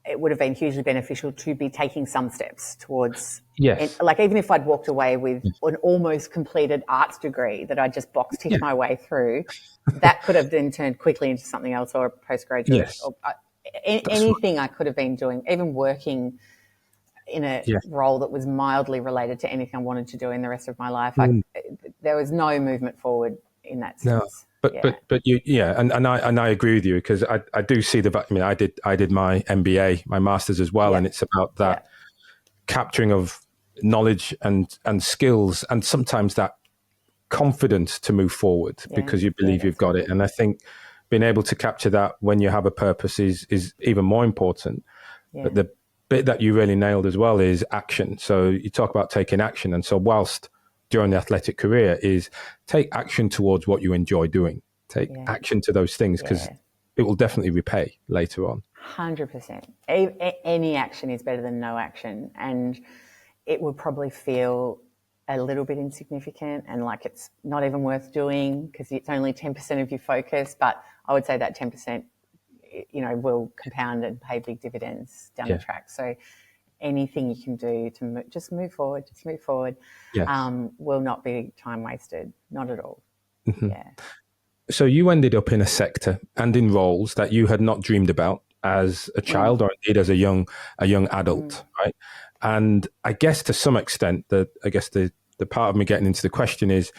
it would have been hugely beneficial to be taking some steps towards, like, even if I'd walked away with an almost completed arts degree that I just box ticked my way through, that could have then turned quickly into something else, or a postgraduate, or anything I could have been doing, even working in a role that was mildly related to anything I wanted to do in the rest of my life. There was no movement forward in that sense. No. But you, and I agree with you, because I do see I did my MBA, my master's as well, and it's about that capturing of knowledge and skills, and sometimes that confidence to move forward because you believe you've got it. And I think being able to capture that when you have a purpose is even more important. Yeah. But the bit that you really nailed as well is action. So you talk about taking action, and so whilst during the athletic career is take action towards what you enjoy doing. Take action to those things, because it will definitely repay later on. 100%. Any action is better than no action. And it would probably feel a little bit insignificant and like it's not even worth doing because it's only 10% of your focus. But I would say that 10%, will compound and pay big dividends down the track. So anything you can do to just move forward, will not be time wasted. Not at all. Mm-hmm. Yeah. So you ended up in a sector and in roles that you had not dreamed about as a child or indeed as a young adult, right? And I guess to some extent the the part of me getting into the question is,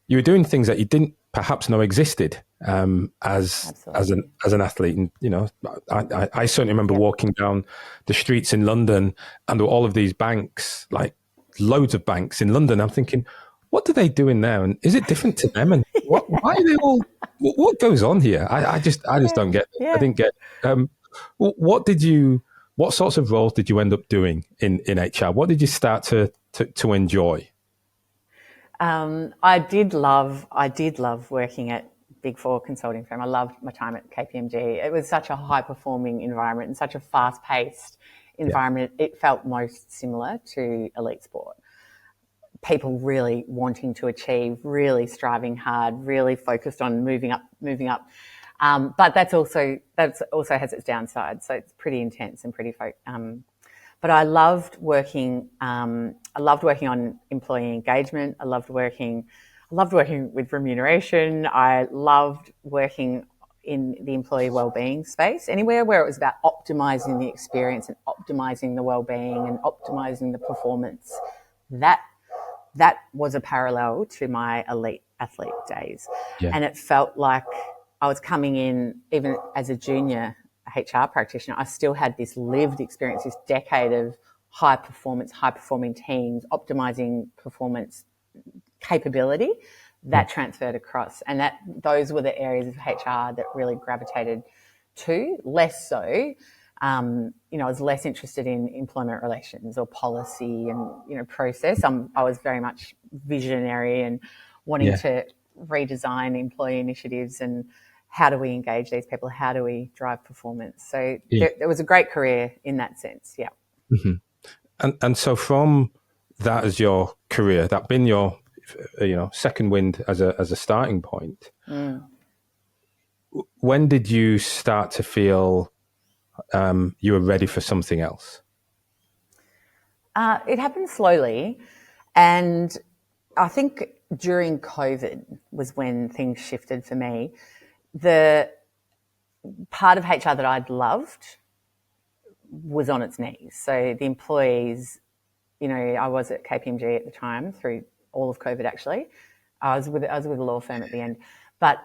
you were doing things that you didn't perhaps know existed as an athlete. And, you know, I certainly remember walking down the streets in London, and there were all of these banks, like loads of banks in London. I'm thinking, what do they do in there? And is it different to them? And why are they all, what goes on here? I just don't get it. I didn't get, what sorts of roles did you end up doing in HR? What did you start to enjoy? I did love working at Big Four consulting firm. I loved my time at KPMG. It was such a high performing environment and such a fast paced environment. It felt most similar to elite sport. People really wanting to achieve, really striving hard, really focused on moving up. But that's also has its downside. So it's pretty intense and pretty but I loved working. I loved working on employee engagement. I loved working with remuneration. I loved working in the employee wellbeing space. Anywhere where it was about optimizing the experience and optimizing the wellbeing and optimizing the performance. That was a parallel to my elite athlete days, and it felt like I was coming in even as a junior HR practitioner. I still had this lived experience, this decade of high performing teams, optimizing performance capability that transferred across. And those were the areas of HR that really gravitated to, less so. I was less interested in employment relations or policy and, process. I was very much visionary and wanting to redesign employee initiatives and how do we engage these people? How do we drive performance? So there was a great career in that sense. Yeah. Mm-hmm. And so from that as your career, that been your, second wind as a starting point. When did you start to feel you were ready for something else? It happened slowly. And I think during COVID was when things shifted for me. The part of HR that I'd loved was on its knees. So the employees, I was at KPMG at the time through all of COVID. Actually, I was with a law firm at the end, but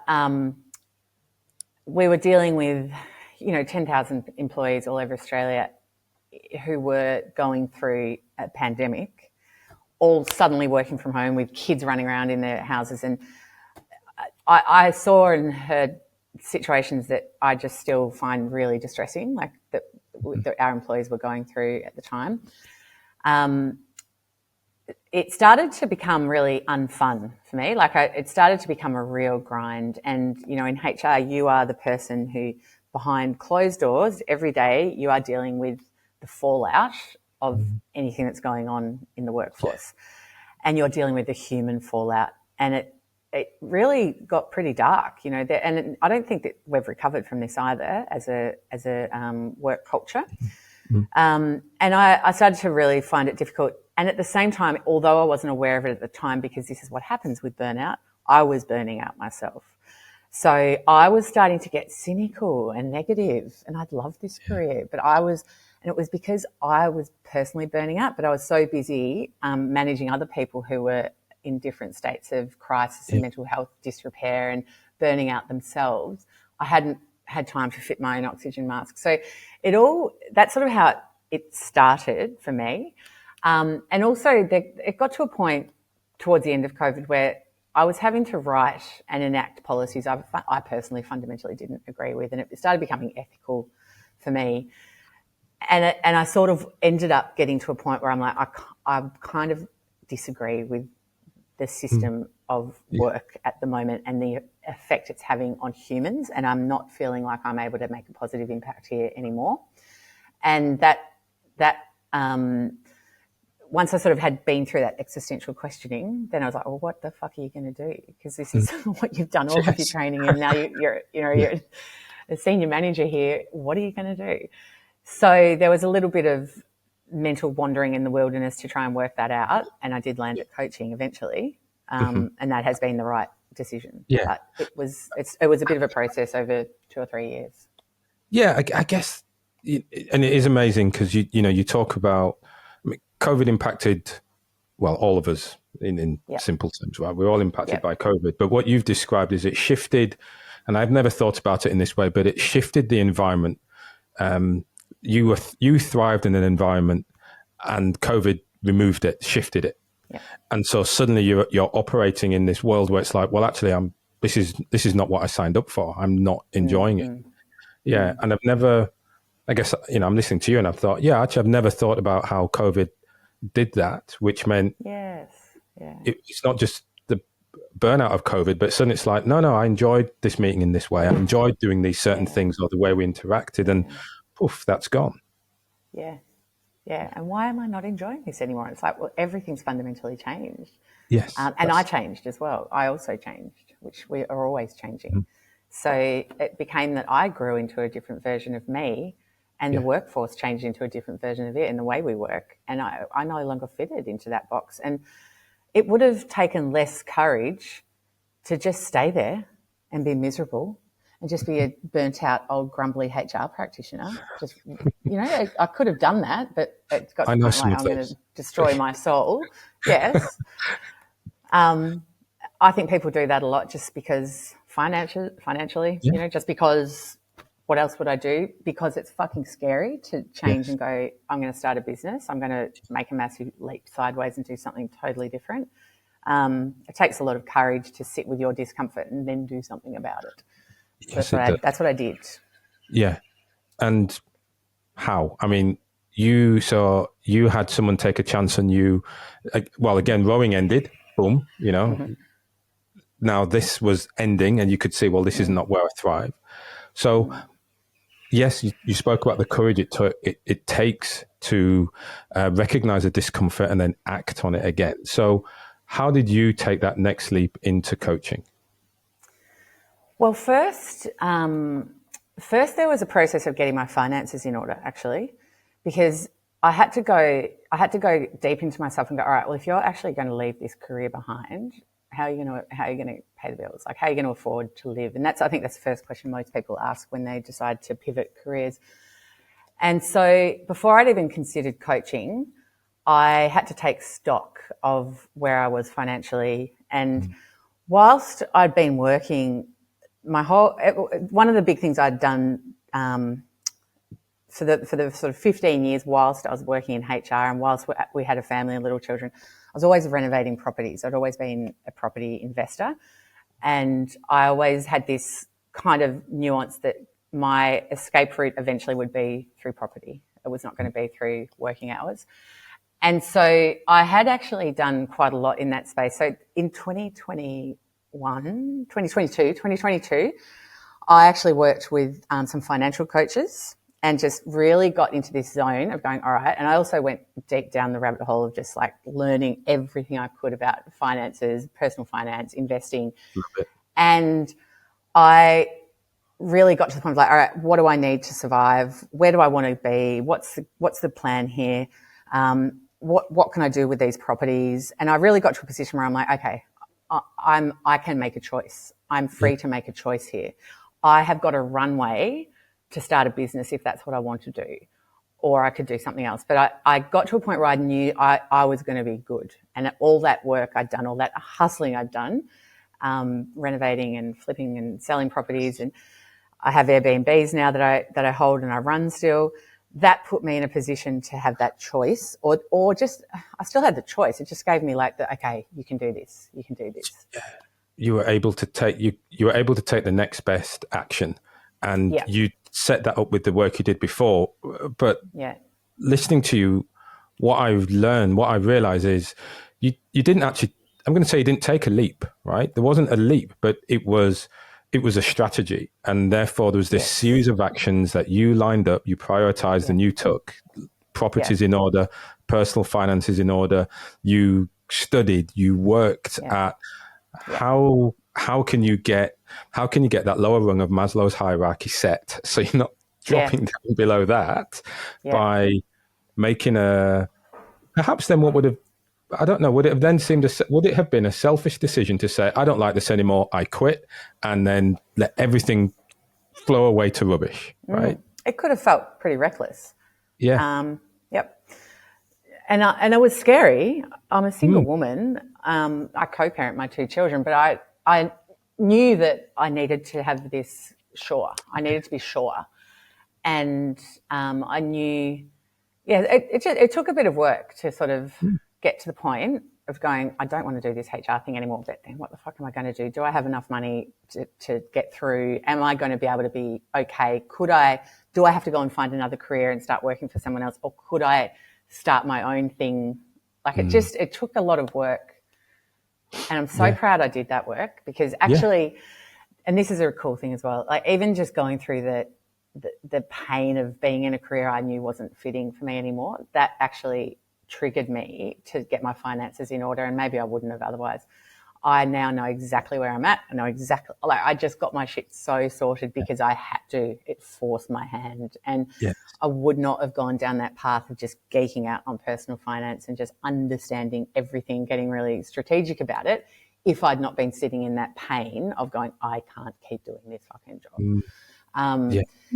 we were dealing with 10,000 employees all over Australia who were going through a pandemic, all suddenly working from home with kids running around in their houses, and I saw and heard situations that I just still find really distressing, like that our employees were going through at the time. It started to become really unfun for me. It started to become a real grind. And, in HR, you are the person who, behind closed doors, every day you are dealing with the fallout of anything that's going on in the workforce. And you're dealing with the human fallout. And it really got pretty dark, and I don't think that we've recovered from this either as a work culture. And I started to really find it difficult. And at the same time, although I wasn't aware of it at the time, because this is what happens with burnout, I was burning out myself. So I was starting to get cynical and negative, and I'd loved this career, but it was because I was personally burning out, but I was so busy managing other people who were in different states of crisis and mental health disrepair and burning out themselves. I hadn't had time to fit my own oxygen mask. So that's sort of how it started for me. And also it got to a point towards the end of COVID where I was having to write and enact policies I personally fundamentally didn't agree with, and it started becoming ethical for me. And I sort of ended up getting to a point where I'm like, I kind of disagree with the system of work at the moment and the effect it's having on humans, and I'm not feeling like I'm able to make a positive impact here anymore. And that once I sort of had been through that existential questioning, then I was like, well, what the fuck are you going to do? Because this is what you've done all of your training, and now you're a senior manager here. What are you going to do? So there was a little bit of mental wandering in the wilderness to try and work that out, and I did land at coaching eventually, and that has been the right decision. But it was a bit of a process over 2 or 3 years. Yeah, I guess, and it is amazing because you talk about, COVID impacted well, all of us in Yep. simple terms, right? We're all impacted Yep. by COVID. But what you've described is it shifted, and I've never thought about it in this way, but it shifted the environment. You thrived in an environment, and COVID removed it, shifted it. Yep. And so suddenly you're operating in this world where it's like, well, actually, this is not what I signed up for. I'm not enjoying it. Yeah. And I've never, I guess, I'm listening to you and I've thought, yeah, actually, I've never thought about how COVID did that, which meant it's not just the burnout of COVID, but suddenly it's like, no, I enjoyed this meeting in this way. I enjoyed doing these certain things or the way we interacted, and poof, that's gone. Yeah. Yeah. And why am I not enjoying this anymore? It's like, well, everything's fundamentally changed. Yes. And I changed as well. I also changed, which we are always changing. So it became that I grew into a different version of me, and the workforce changed into a different version of it and the way we work. And I no longer fitted into that box. And it would have taken less courage to just stay there and be miserable and just be a burnt out old grumbly HR practitioner. Just, I could have done that, but it's got to the point like I'm going to destroy my soul. Yes. I think people do that a lot just because financially, just because what else would I do? Because it's fucking scary to change and go, I'm going to start a business. I'm going to make a massive leap sideways and do something totally different. It takes a lot of courage to sit with your discomfort and then do something about it. So that's what I did. Yeah. And how? I mean, you had someone take a chance on you. Well, again, rowing ended. Boom. Now this was ending, and you could see, well, this is not where I thrive. So, yes, you spoke about the courage it takes to recognize a discomfort and then act on it again. So, how did you take that next leap into coaching? Well, first there was a process of getting my finances in order, actually, because I had to go deep into myself and go, all right, well, if you're actually going to leave this career behind, how are you going to pay the bills? Like, how are you going to afford to live? And I think that's the first question most people ask when they decide to pivot careers. And so before I'd even considered coaching, I had to take stock of where I was financially. And whilst I'd been working one of the big things I'd done for the sort of 15 years whilst I was working in HR and whilst we had a family and little children, I was always renovating properties. I'd always been a property investor, and I always had this kind of nuance that my escape route eventually would be through property. It was not going to be through working hours. And so I had actually done quite a lot in that space. So in 2022, I actually worked with some financial coaches and just really got into this zone of going, all right. And I also went deep down the rabbit hole of just like learning everything I could about finances, personal finance, investing. And I really got to the point of like, all right, what do I need to survive? Where do I want to be? What's the plan here? What can I do with these properties? And I really got to a position where I'm like, okay, I can make a choice. I'm free to make a choice here. I have got a runway to start a business if that's what I want to do, or I could do something else. But I got to a point where I knew I was going to be good. And all that work I'd done, all that hustling I'd done, renovating and flipping and selling properties, and I have Airbnbs now that I hold and I run still. That put me in a position to have that choice, or just I still had the choice. It just gave me like okay, you can do this. You can do this. You were able to take the next best action, and you set that up with the work you did before. But listening to you, what I've learned, what I realize is you didn't actually. I'm going to say you didn't take a leap, right? There wasn't a leap, but it was a strategy, and therefore there was this series of actions that you lined up, you prioritized, and you took. Properties in order, personal finances in order. You studied, you worked at how can you get that lower rung of Maslow's hierarchy set so you're not dropping down below that by making perhaps then what would have. I don't know. Would it have been a selfish decision to say, I don't like this anymore, I quit, and then let everything flow away to rubbish, right? It could have felt pretty reckless. Yeah. Yep. And it was scary. I'm a single woman. I co-parent my 2 children, but I knew that I needed to have this sure. I needed to be sure. And I knew, it took a bit of work to sort of get to the point of going, I don't want to do this HR thing anymore, but then what the fuck am I going to do? Do I have enough money to get through? Am I going to be able to be okay? Do I have to go and find another career and start working for someone else? Or could I start my own thing? Like it took a lot of work. And I'm so proud I did that work, because actually, and this is a cool thing as well, like even just going through the pain of being in a career I knew wasn't fitting for me anymore, that actually triggered me to get my finances in order, and maybe I wouldn't have otherwise. I now know exactly where I'm at. I know exactly, like I just got my shit so sorted because I had to. It forced my hand, and I would not have gone down that path of just geeking out on personal finance and just understanding everything, getting really strategic about it, if I'd not been sitting in that pain of going, I can't keep doing this fucking job.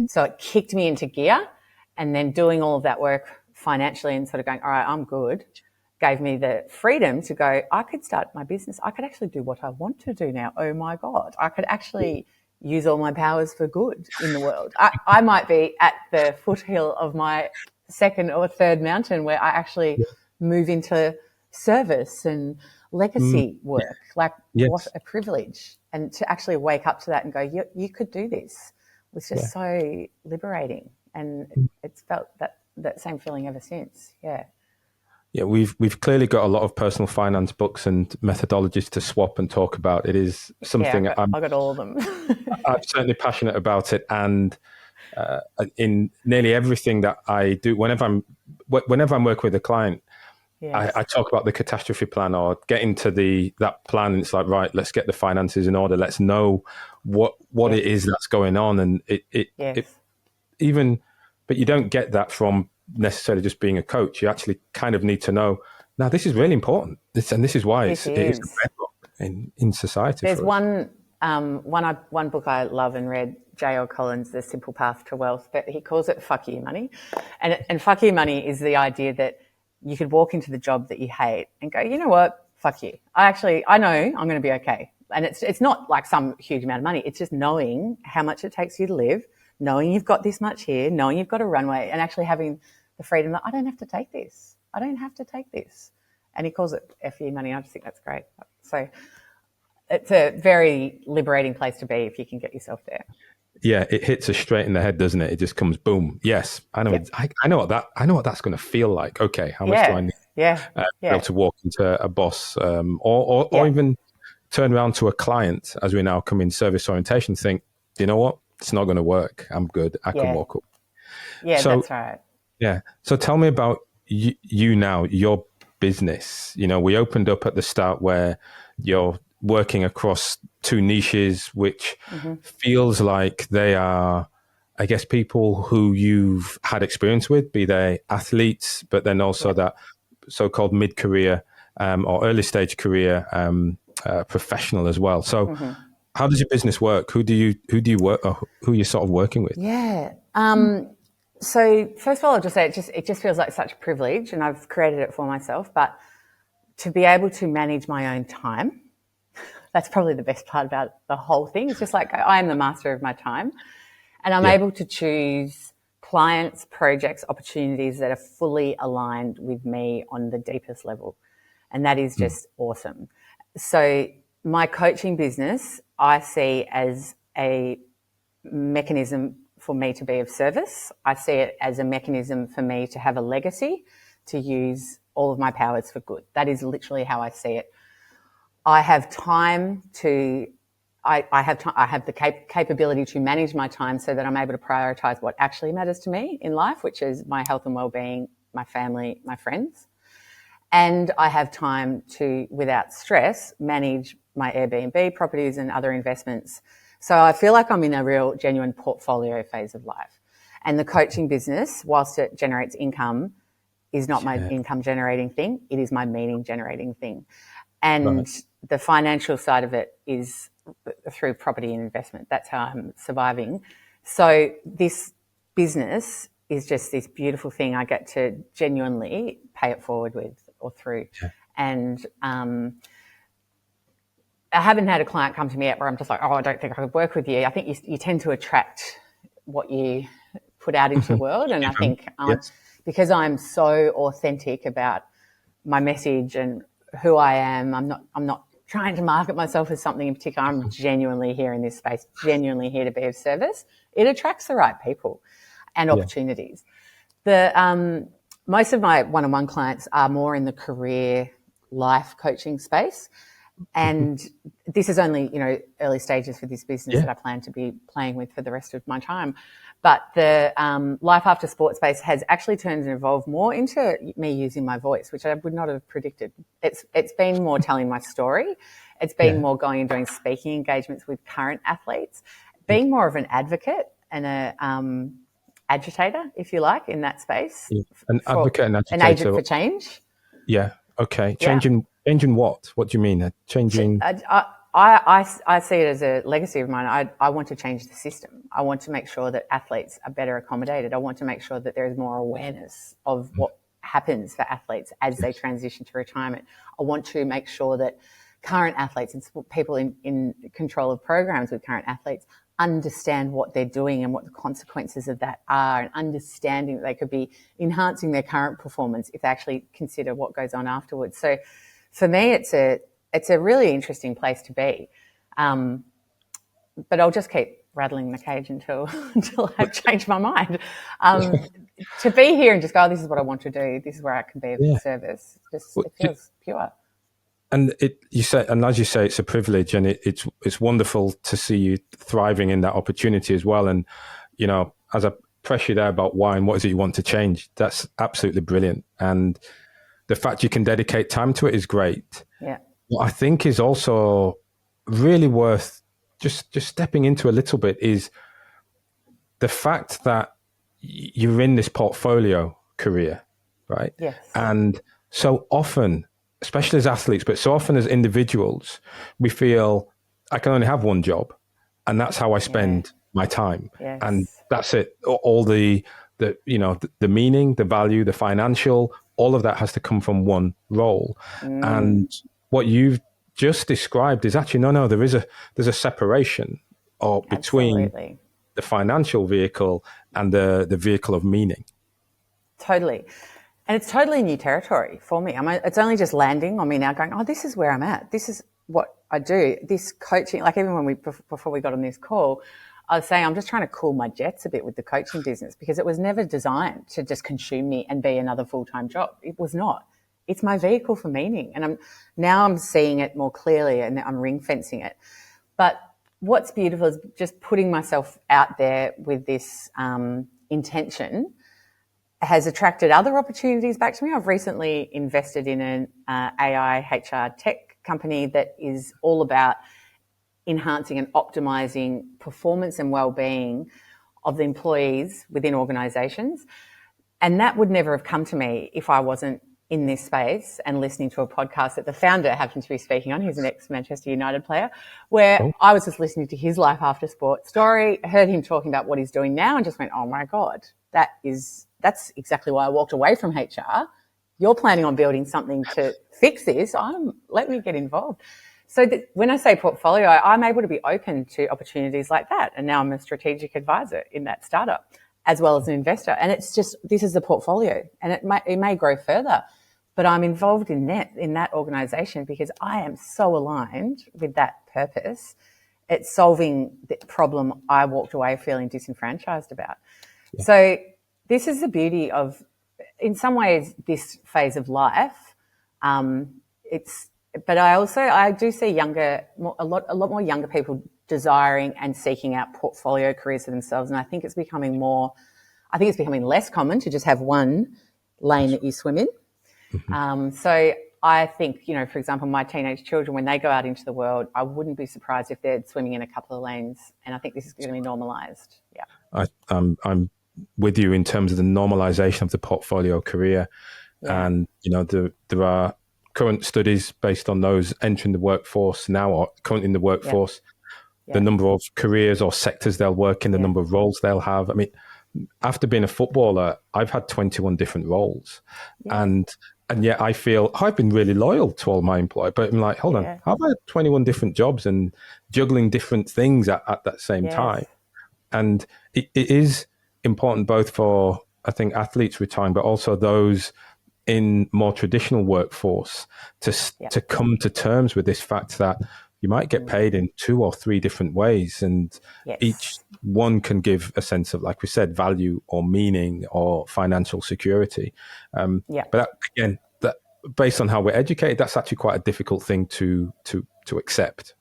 So it kicked me into gear, and then doing all of that work financially and sort of going, all right, I'm good, gave me the freedom to go, I could start my business. I could actually do what I want to do now. Oh my God. I could actually use all my powers for good in the world. I might be at the foothill of my 2nd or 3rd mountain where I actually move into service and legacy work. Like what a privilege. And to actually wake up to that and go, you could do this, was just so liberating. And it's felt that same feeling ever since. Yeah, we've clearly got a lot of personal finance books and methodologies to swap and talk about. It is something I've got all of them. I'm certainly passionate about it, and in nearly everything that I do, whenever I'm working with a client, I talk about the catastrophe plan or get into that plan. And it's like, right, let's get the finances in order. Let's know what it is that's going on, and it even, but you don't get that from necessarily just being a coach. You actually kind of need to know, now this is really important. This is why it is a bedrock in society. There's one book I love and read, J.L. Collins, The Simple Path to Wealth, but he calls it fuck you money. And fuck you money is the idea that you could walk into the job that you hate and go, you know what, fuck you. I know I'm going to be okay. And it's not like some huge amount of money. It's just knowing how much it takes you to live, knowing you've got this much here, knowing you've got a runway, and actually having the freedom that I don't have to take this. I don't have to take this. And he calls it FU money. I just think that's great. So it's a very liberating place to be if you can get yourself there. Yeah, it hits us straight in the head, doesn't it? It just comes boom. Yes, I know. I know what that's going to feel like. Okay, how much do I need? To be able to walk into a boss, or even turn around to a client as we now come in service orientation. Think, you know what? It's not going to work. I'm good. I can walk up. Yeah, so, that's right. Yeah. So tell me about you now, your business. You know, we opened up at the start where you're working across 2 niches, which feels like they are, I guess, people who you've had experience with, be they athletes, but then also that so-called mid-career or early stage career professional as well. So how does your business work? Who do you work, or who are you sort of working with? Yeah. So first of all, I'll just say it just feels like such a privilege, and I've created it for myself, but to be able to manage my own time, that's probably the best part about the whole thing. It's just like I am the master of my time, and I'm able to choose clients, projects, opportunities that are fully aligned with me on the deepest level. And that is just awesome. So my coaching business, I see as a mechanism for me to be of service. I see it as a mechanism for me to have a legacy, to use all of my powers for good. That is literally how I see it. I have time to, I have the capability to manage my time so that I'm able to prioritize what actually matters to me in life, which is my health and well-being, my family, my friends. And I have time to, without stress, manage my Airbnb properties and other investments. So I feel like I'm in a real genuine portfolio phase of life. And the coaching business, whilst it generates income, is not my income generating thing. It is my meaning generating thing. And the financial side of it is through property and investment. That's how I'm surviving. So this business is just this beautiful thing I get to genuinely pay it forward with or through. Yeah. And I haven't had a client come to me yet where I'm just like, oh, I don't think I could work with you. I think you tend to attract what you put out into the world. And I think because I'm so authentic about my message and who I am, I'm not trying to market myself as something in particular. I'm genuinely here in this space, genuinely here to be of service. It attracts the right people and opportunities. Most of my one-on-one clients are more in the career life coaching space. And this is only, early stages for this business that I plan to be playing with for the rest of my time. But the life after sports space has actually turned and evolved more into me using my voice, which I would not have predicted. It's been more telling my story. It's been more going and doing speaking engagements with current athletes, being more of an advocate and a agitator, if you like, in that space. Yeah. An advocate and agitator. An agent for change. Yeah. Okay. Changing what? What do you mean? Changing? I see it as a legacy of mine. I want to change the system. I want to make sure that athletes are better accommodated. I want to make sure that there is more awareness of what happens for athletes as they transition to retirement. I want to make sure that current athletes and people in control of programs with current athletes understand what they're doing and what the consequences of that are, and understanding that they could be enhancing their current performance if they actually consider what goes on afterwards. So for me, it's a really interesting place to be. But I'll just keep rattling the cage until I change my mind. To be here and just go, oh, this is what I want to do. This is where I can be of service. It feels pure. And as you say, it's a privilege, and it's wonderful to see you thriving in that opportunity as well. And as I press you there about why and what is it you want to change, that's absolutely brilliant. And the fact you can dedicate time to it is great. Yeah. What I think is also really worth just stepping into a little bit is the fact that you're in this portfolio career, right? Yes. And so often, especially as athletes, but so often as individuals, we feel I can only have one job, and that's how I spend my time. Yes. And that's it. All the meaning, the value, the financial, all of that has to come from one role. And what you've just described is actually no. There's a separation between the financial vehicle and the vehicle of meaning. Totally. And it's totally new territory for me. It's only just landing on me now going, oh, this is where I'm at. This is what I do. This coaching, like even when before we got on this call, I was saying I'm just trying to cool my jets a bit with the coaching business, because it was never designed to just consume me and be another full-time job. It was not. It's my vehicle for meaning. And I'm seeing it more clearly, and I'm ring fencing it. But what's beautiful is just putting myself out there with this intention has attracted other opportunities back to me. I've recently invested in an AI HR tech company that is all about enhancing and optimizing performance and well-being of the employees within organizations. And that would never have come to me if I wasn't in this space and listening to a podcast that the founder happened to be speaking on. He's an ex-Manchester United player, where I was just listening to his life after sport story, heard him talking about what he's doing now, and just went, oh my God, that's exactly why I walked away from HR. You're planning on building something to fix this. Let me get involved. So when I say portfolio, I'm able to be open to opportunities like that. And now I'm a strategic advisor in that startup as well as an investor. And it's just, this is the portfolio, and it may grow further, but I'm involved in that organization because I am so aligned with that purpose. It's solving the problem I walked away feeling disenfranchised about. Yeah. So this is the beauty of, in some ways, this phase of life. But I do see a lot more younger people desiring and seeking out portfolio careers for themselves. And I think it's becoming less common to just have one lane that you swim in. Mm-hmm. So I think, for example, my teenage children, when they go out into the world, I wouldn't be surprised if they're swimming in a couple of lanes. And I think this is going to be normalized. Yeah. I'm with you in terms of the normalization of the portfolio career. Yeah. And, there are current studies based on those entering the workforce now or currently in the workforce, the number of careers or sectors they'll work in, the number of roles they'll have. I mean, after being a footballer, I've had 21 different roles. Yeah. And yet I feel I've been really loyal to all my employees. But I'm like, hold on, I've had 21 different jobs and juggling different things at that same time. And it is important both for, I think, athletes retiring, but also those in more traditional workforce to come to terms with this fact that you might get paid in 2 or 3 different ways, and each one can give a sense of, like we said, value or meaning or financial security. But that, again, that based on how we're educated, that's actually quite a difficult thing to accept.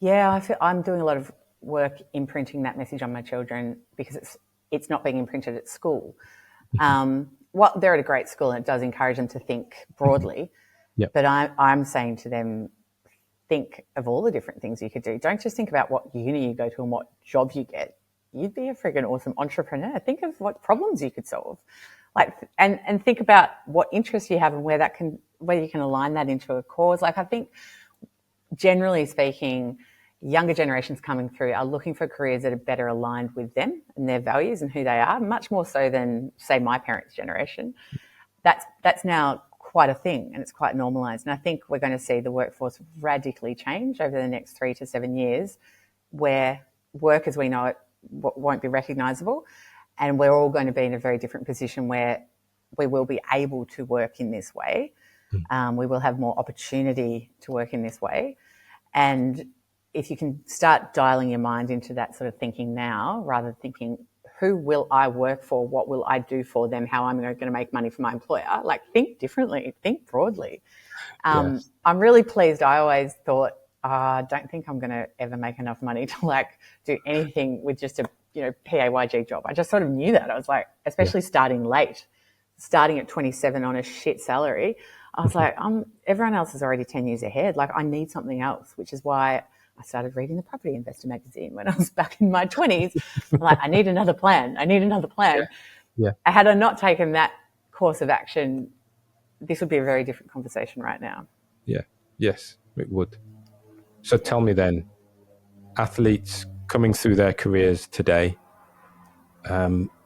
Yeah, I feel I'm doing a lot of work imprinting that message on my children because it's not being imprinted at school. They're at a great school and it does encourage them to think broadly. But I'm saying to them, think of all the different things you could do. Don't just think about what uni you go to and what job you get. You'd be a friggin' awesome entrepreneur. Think of what problems you could solve, and think about what interests you have and where you can align that into a cause. Like, I think, generally speaking, younger generations coming through are looking for careers that are better aligned with them and their values and who they are, much more so than, say, my parents' generation. That's now quite a thing and it's quite normalised. And I think we're going to see the workforce radically change over the next 3 to 7 years, where work as we know it won't be recognisable, and we're all going to be in a very different position where we will be able to work in this way. We will have more opportunity to work in this way. And if you can start dialing your mind into that sort of thinking now, rather than thinking, who will I work for? What will I do for them? How am I going to make money for my employer? Like, think differently, think broadly. I'm really pleased. I always thought, I don't think I'm going to ever make enough money to do anything with just a PAYG job. I just sort of knew that. I was like, especially starting at 27 on a shit salary, I was like, everyone else is already 10 years ahead. Like, I need something else, which is why I started reading the Property Investor magazine when I was back in my 20s. I'm like, I need another plan. Had I not taken that course of action, this would be a very different conversation right now. Yes, it would. So tell me then, athletes coming through their careers today,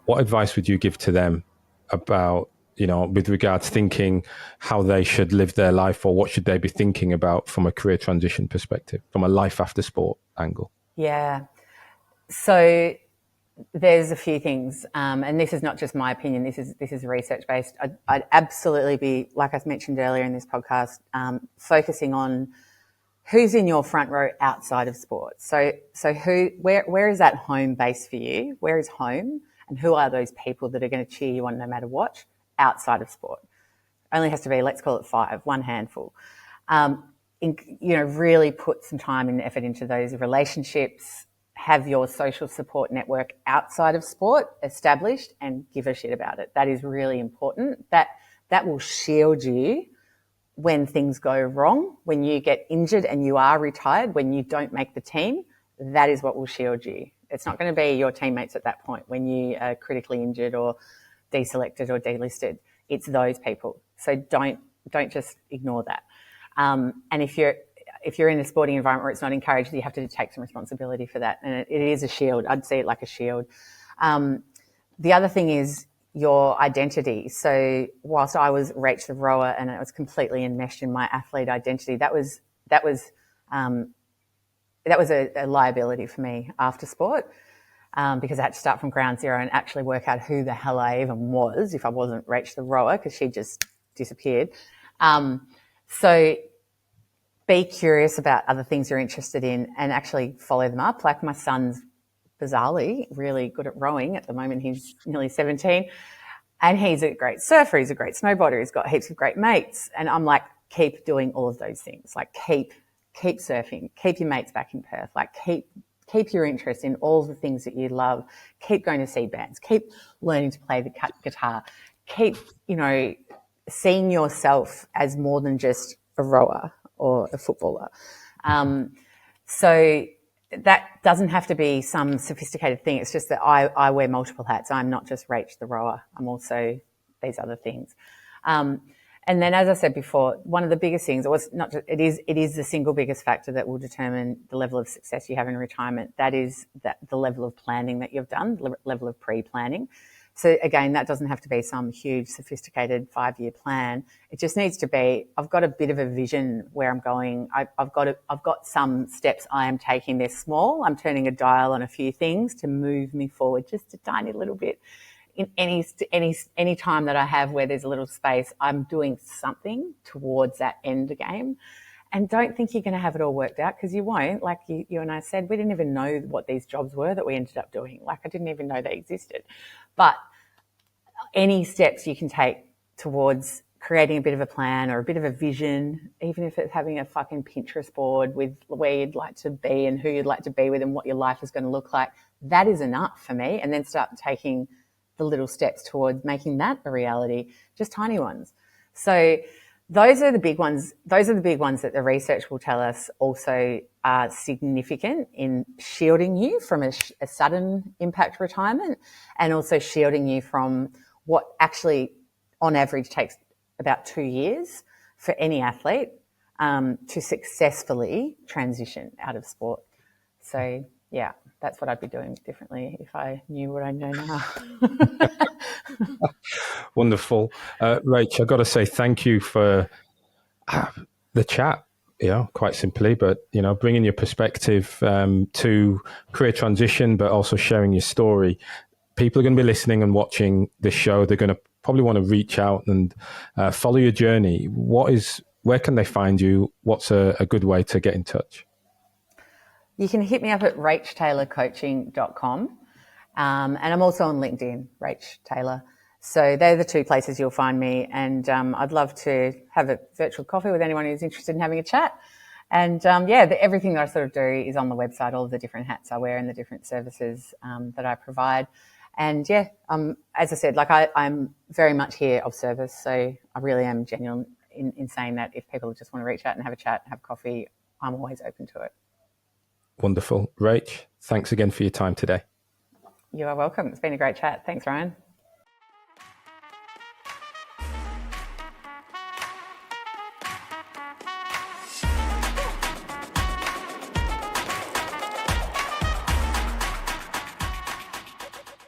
what advice would you give to them about, with regards to thinking how they should live their life, or what should they be thinking about from a career transition perspective, from a life after sport angle? Yeah. So there's a few things, and this is not just my opinion. This is research based. I'd absolutely be, like I mentioned earlier in this podcast, focusing on who's in your front row outside of sport. So where is that home base for you? Where is home? And who are those people that are going to cheer you on no matter what outside of sport? Only has to be, let's call it 5, one handful. Really put some time and effort into those relationships. Have your social support network outside of sport established and give a shit about it. That is really important. That will shield you when things go wrong, when you get injured and you are retired, when you don't make the team. That is what will shield you. It's not going to be your teammates at that point when you are critically injured or deselected or delisted. It's those people. So don't just ignore that. And if you're in a sporting environment where it's not encouraged, you have to take some responsibility for that. And it is a shield. I'd see it like a shield. The other thing is your identity. So whilst I was Rach the rower and it was completely enmeshed in my athlete identity, that was a liability for me after sport, because I had to start from ground zero and actually work out who the hell I even was if I wasn't Rach the rower, because she just disappeared. So be curious about other things you're interested in and actually follow them up. Like, my son's bizarrely really good at rowing at the moment. He's nearly 17 and he's a great surfer. He's a great snowboarder. He's got heaps of great mates. And I'm like, keep doing all of those things. Like, keep surfing, keep your mates back in Perth. Like, keep your interest in all the things that you love. Keep going to see bands, keep learning to play the guitar, keep, seeing yourself as more than just a rower or a footballer. So that doesn't have to be some sophisticated thing. It's just that I wear multiple hats. I'm not just Rach the rower. I'm also these other things. And And then, as I said before, one of the biggest things, it is the single biggest factor that will determine the level of success you have in retirement. That is the level of planning that you've done, the level of pre-planning. So again, that doesn't have to be some huge, sophisticated 5-year plan. It just needs to be, I've got a bit of a vision where I'm going. I've got some steps I am taking. They're small. I'm turning a dial on a few things to move me forward just a tiny little bit. In any time that I have where there's a little space, I'm doing something towards that end game. And don't think you're going to have it all worked out, because you won't. Like you and I said, we didn't even know what these jobs were that we ended up doing. Like, I didn't even know they existed. But any steps you can take towards creating a bit of a plan or a bit of a vision, even if it's having a fucking Pinterest board with where you'd like to be and who you'd like to be with and what your life is going to look like, that is enough for me. And then start taking the little steps towards making that a reality, just tiny ones. So those are the big ones. Those are the big ones that the research will tell us also are significant in shielding you from a sudden impact retirement, and also shielding you from what actually on average takes about 2 years for any athlete to successfully transition out of sport. So yeah, that's what I'd be doing differently if I knew what I know now. Wonderful. Rach, I've got to say thank you for the chat, quite simply, but, bringing your perspective to career transition, but also sharing your story. People are going to be listening and watching this show. They're going to probably want to reach out and follow your journey. Where can they find you? What's a good way to get in touch? You can hit me up at rachtaylorcoaching.com. And I'm also on LinkedIn, Rach Taylor. So they're the two places you'll find me. And I'd love to have a virtual coffee with anyone who's interested in having a chat. And everything that I sort of do is on the website, all of the different hats I wear and the different services that I provide. And as I said, like I'm very much here of service. So I really am genuine in saying that if people just want to reach out and have a chat, have coffee, I'm always open to it. Wonderful. Rach, thanks again for your time today. You are welcome. It's been a great chat. Thanks, Ryan.